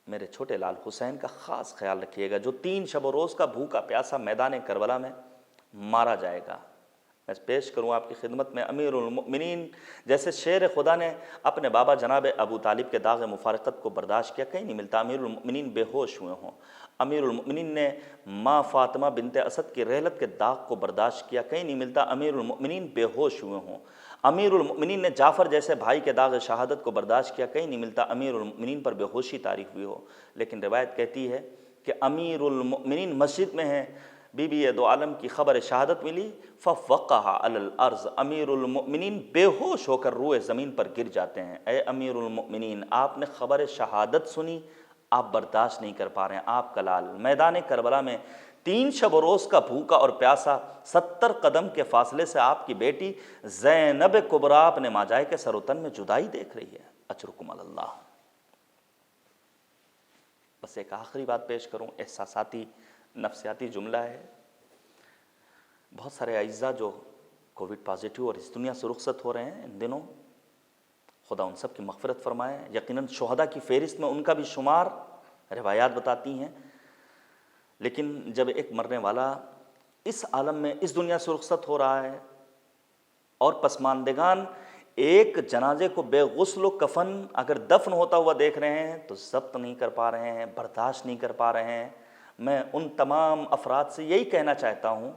میرے چھوٹے لال حسین کا خاص خیال رکھیے گا، جو 3 شب و روز کا بھوکا پیاسا میدان کربلا میں مارا جائے گا۔ میں پیش کروں آپ کی خدمت میں امیر المؤمنین جیسے شیر خدا نے اپنے بابا جناب ابو طالب کے داغ مفارقت کو برداشت کیا، کہیں نہیں ملتا امیر المؤمنین بے ہوش ہوئے ہوں۔ امیر المؤمنین نے ماں فاطمہ بنت اسد کی رحلت کے داغ کو برداشت کیا، کہیں نہیں ملتا امیر المؤمنین بے ہوش ہوئے ہوں۔ امیر المؤمنین نے جعفر جیسے بھائی کے داغ شہادت کو برداشت کیا، کہیں نہیں ملتا امیر المؤمنین پر بے ہوشی طاری ہوئی ہو۔ لیکن روایت کہتی ہے کہ امیر المؤمنین مسجد میں ہیں، بی بی دو عالم کی خبر شہادت ملی، فوقع علی الارض، امیر المؤمنین بے ہوش ہو کر روئے زمین پر گر جاتے ہیں۔ اے امیر المؤمنین، آپ نے خبر شہادت سنی، آپ برداشت نہیں کر پا رہے ہیں، آپ کا لال میدان کربلا میں 3 شب و روز کا بھوکا اور پیاسا، 70 قدم کے فاصلے سے آپ کی بیٹی زینب کبریٰ اپنے ماجائے کے سر و تن میں جدائی دیکھ رہی ہے۔ اجرکم علی اللہ۔ بس ایک آخری بات پیش کروں، احساساتی نفسیاتی جملہ ہے۔ بہت سارے اعزاء جو کووڈ پازیٹیو اور اس دنیا سے رخصت ہو رہے ہیں ان دنوں، خدا ان سب کی مغفرت فرمائے۔ یقیناً شہداء کی فہرست میں ان کا بھی شمار روایات بتاتی ہیں، لیکن جب ایک مرنے والا اس عالم میں اس دنیا سے رخصت ہو رہا ہے اور پسماندگان ایک جنازے کو بے غسل و کفن اگر دفن ہوتا ہوا دیکھ رہے ہیں تو ضبط نہیں کر پا رہے ہیں، برداشت نہیں کر پا رہے ہیں، میں ان تمام افراد سے یہی کہنا چاہتا ہوں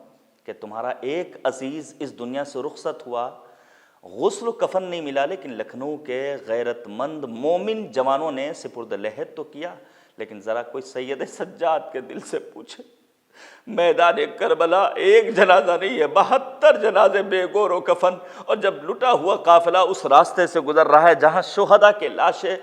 کہ تمہارا ایک عزیز اس دنیا سے رخصت ہوا، غسل و کفن نہیں ملا، لیکن لکھنؤ کے غیرت مند مومن جوانوں نے سپرد لحد تو کیا، لیکن ذرا کوئی سید سجاد کے دل سے پوچھے، میدان کربلا ایک جنازہ نہیں ہے، 72 جنازے بے گور و کفن، اور جب لٹا ہوا قافلہ اس راستے سے گزر رہا ہے جہاں شہداء کے لاشیں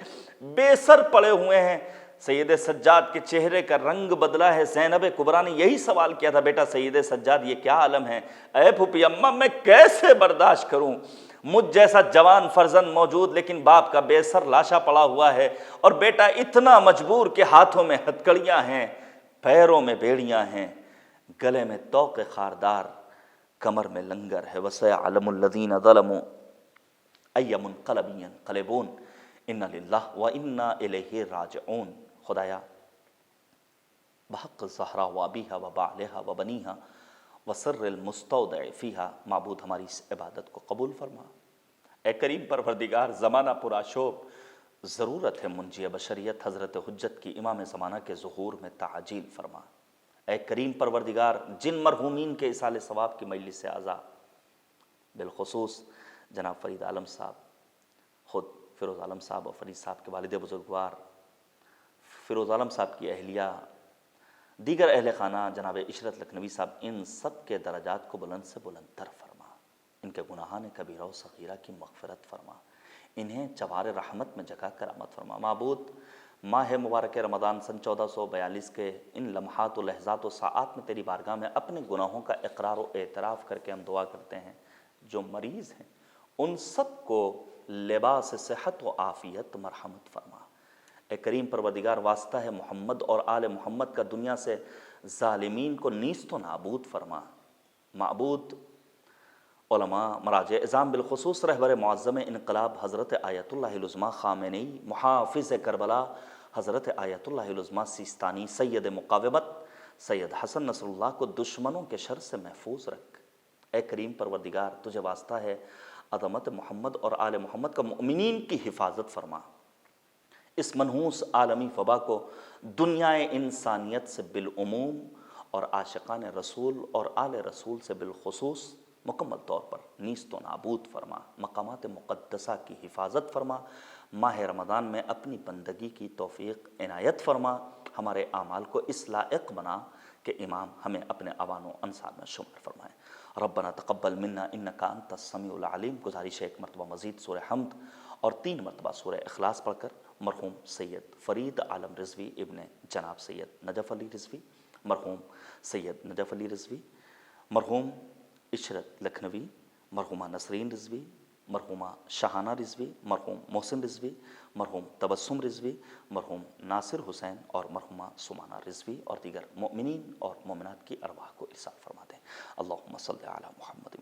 بے سر پڑے ہوئے ہیں، سید سجاد کے چہرے کا رنگ بدلا ہے۔ زینب کبریٰ نے یہی سوال کیا تھا، بیٹا سید سجاد یہ کیا عالم ہے؟ اے پھوپھی اماں میں کیسے برداشت کروں، مجھ جیسا جوان فرزند موجود لیکن باپ کا بے سر لاشا پڑا ہوا ہے، اور بیٹا اتنا مجبور کہ ہاتھوں میں ہتکڑیاں ہیں، پیروں میں بیڑیاں ہیں، گلے میں طوق خاردار، کمر میں لنگر ہے۔ وَسَيَعْلَمُ الَّذِينَ ظَلَمُوا أَيَّ مُنقَلَبٍ يَنقَلِبُونَ إِنَّ لِلَّهِ وَإِنَّا إِلَيْهِ رَاجِعُونَ۔ خدایا بحق زہرا و ابیہا و بعلہا و بنیہا وسر المستودع فیہا، معبود ہماری اس عبادت کو قبول فرما۔ اے کریم پروردگار، زمانہ پرآشوب، ضرورت ہے منجی بشریت حضرت حجت کی امام زمانہ کے ظہور میں تعجیل فرما۔ اے کریم پروردگار، جن مرحومین کے اصال ثواب کی مجلس سے اعضا، بالخصوص جناب فرید عالم صاحب، خود فیروز عالم صاحب اور فرید صاحب کے والد بزرگوار، فیروز عالم صاحب کی اہلیہ، دیگر اہل خانہ جناب عشرت لکھنوی صاحب، ان سب کے درجات کو بلند سے بلند تر فرما، ان کے گناہان کبیرہ و صغیرہ کی مغفرت فرما، انہیں چوار رحمت میں جگہ کرامت فرما۔ معبود، ماہ مبارک رمضان سن 1442 کے ان لمحات و لحظات و ساعات میں تیری بارگاہ میں اپنے گناہوں کا اقرار و اعتراف کر کے ہم دعا کرتے ہیں، جو مریض ہیں ان سب کو لباس صحت و عافیت مرحمت فرما۔ اے کریم پروردگار، واسطہ ہے محمد اور آل محمد کا دنیا سے ظالمین کو نیست و نابود فرما۔ معبود، علماء، مراجع اعظام، بالخصوص رہبر معظم انقلاب حضرت آیت اللہ العظمیٰ خامنئی، محافظ کربلا حضرت آیت اللہ العظمیٰ سیستانی، سید مقاومت سید حسن نصر اللہ کو دشمنوں کے شر سے محفوظ رکھ۔ اے کریم پروردگار، تجھے واسطہ ہے عظمت محمد اور آل محمد کا مومنین کی حفاظت فرما۔ اس منحوس عالمی وبا کو دنیا انسانیت سے بالعموم اور عاشقان رسول اور آل رسول سے بالخصوص مکمل طور پر نیست و نابود فرما۔ مقامات مقدسہ کی حفاظت فرما۔ ماہ رمضان میں اپنی بندگی کی توفیق عنایت فرما۔ ہمارے اعمال کو اس لائق بنا کہ امام ہمیں اپنے اوان و انصار میں شمار فرمائے۔ ربنا تقبل منا انکا انت السمیع العلیم۔ گزارش ہے ایک مرتبہ مزید سورہ حمد اور 3 مرتبہ سورہ اخلاص پڑھ کر مرحوم سید فرید عالم رضوی ابن جناب سید نجف علی رضوی، مرحوم سید نجف علی رضوی، مرحوم عشرت لکھنوی، مرحومہ نسرین رضوی، مرحومہ شہانہ رضوی، مرحوم محسن رضوی، مرحوم تبسم رضوی، مرحوم ناصر حسین اور مرحومہ سمانہ رضوی اور دیگر مؤمنین اور مومنات کی ارواح کو ارسال فرما دیں۔ اللہم صلی علی محمد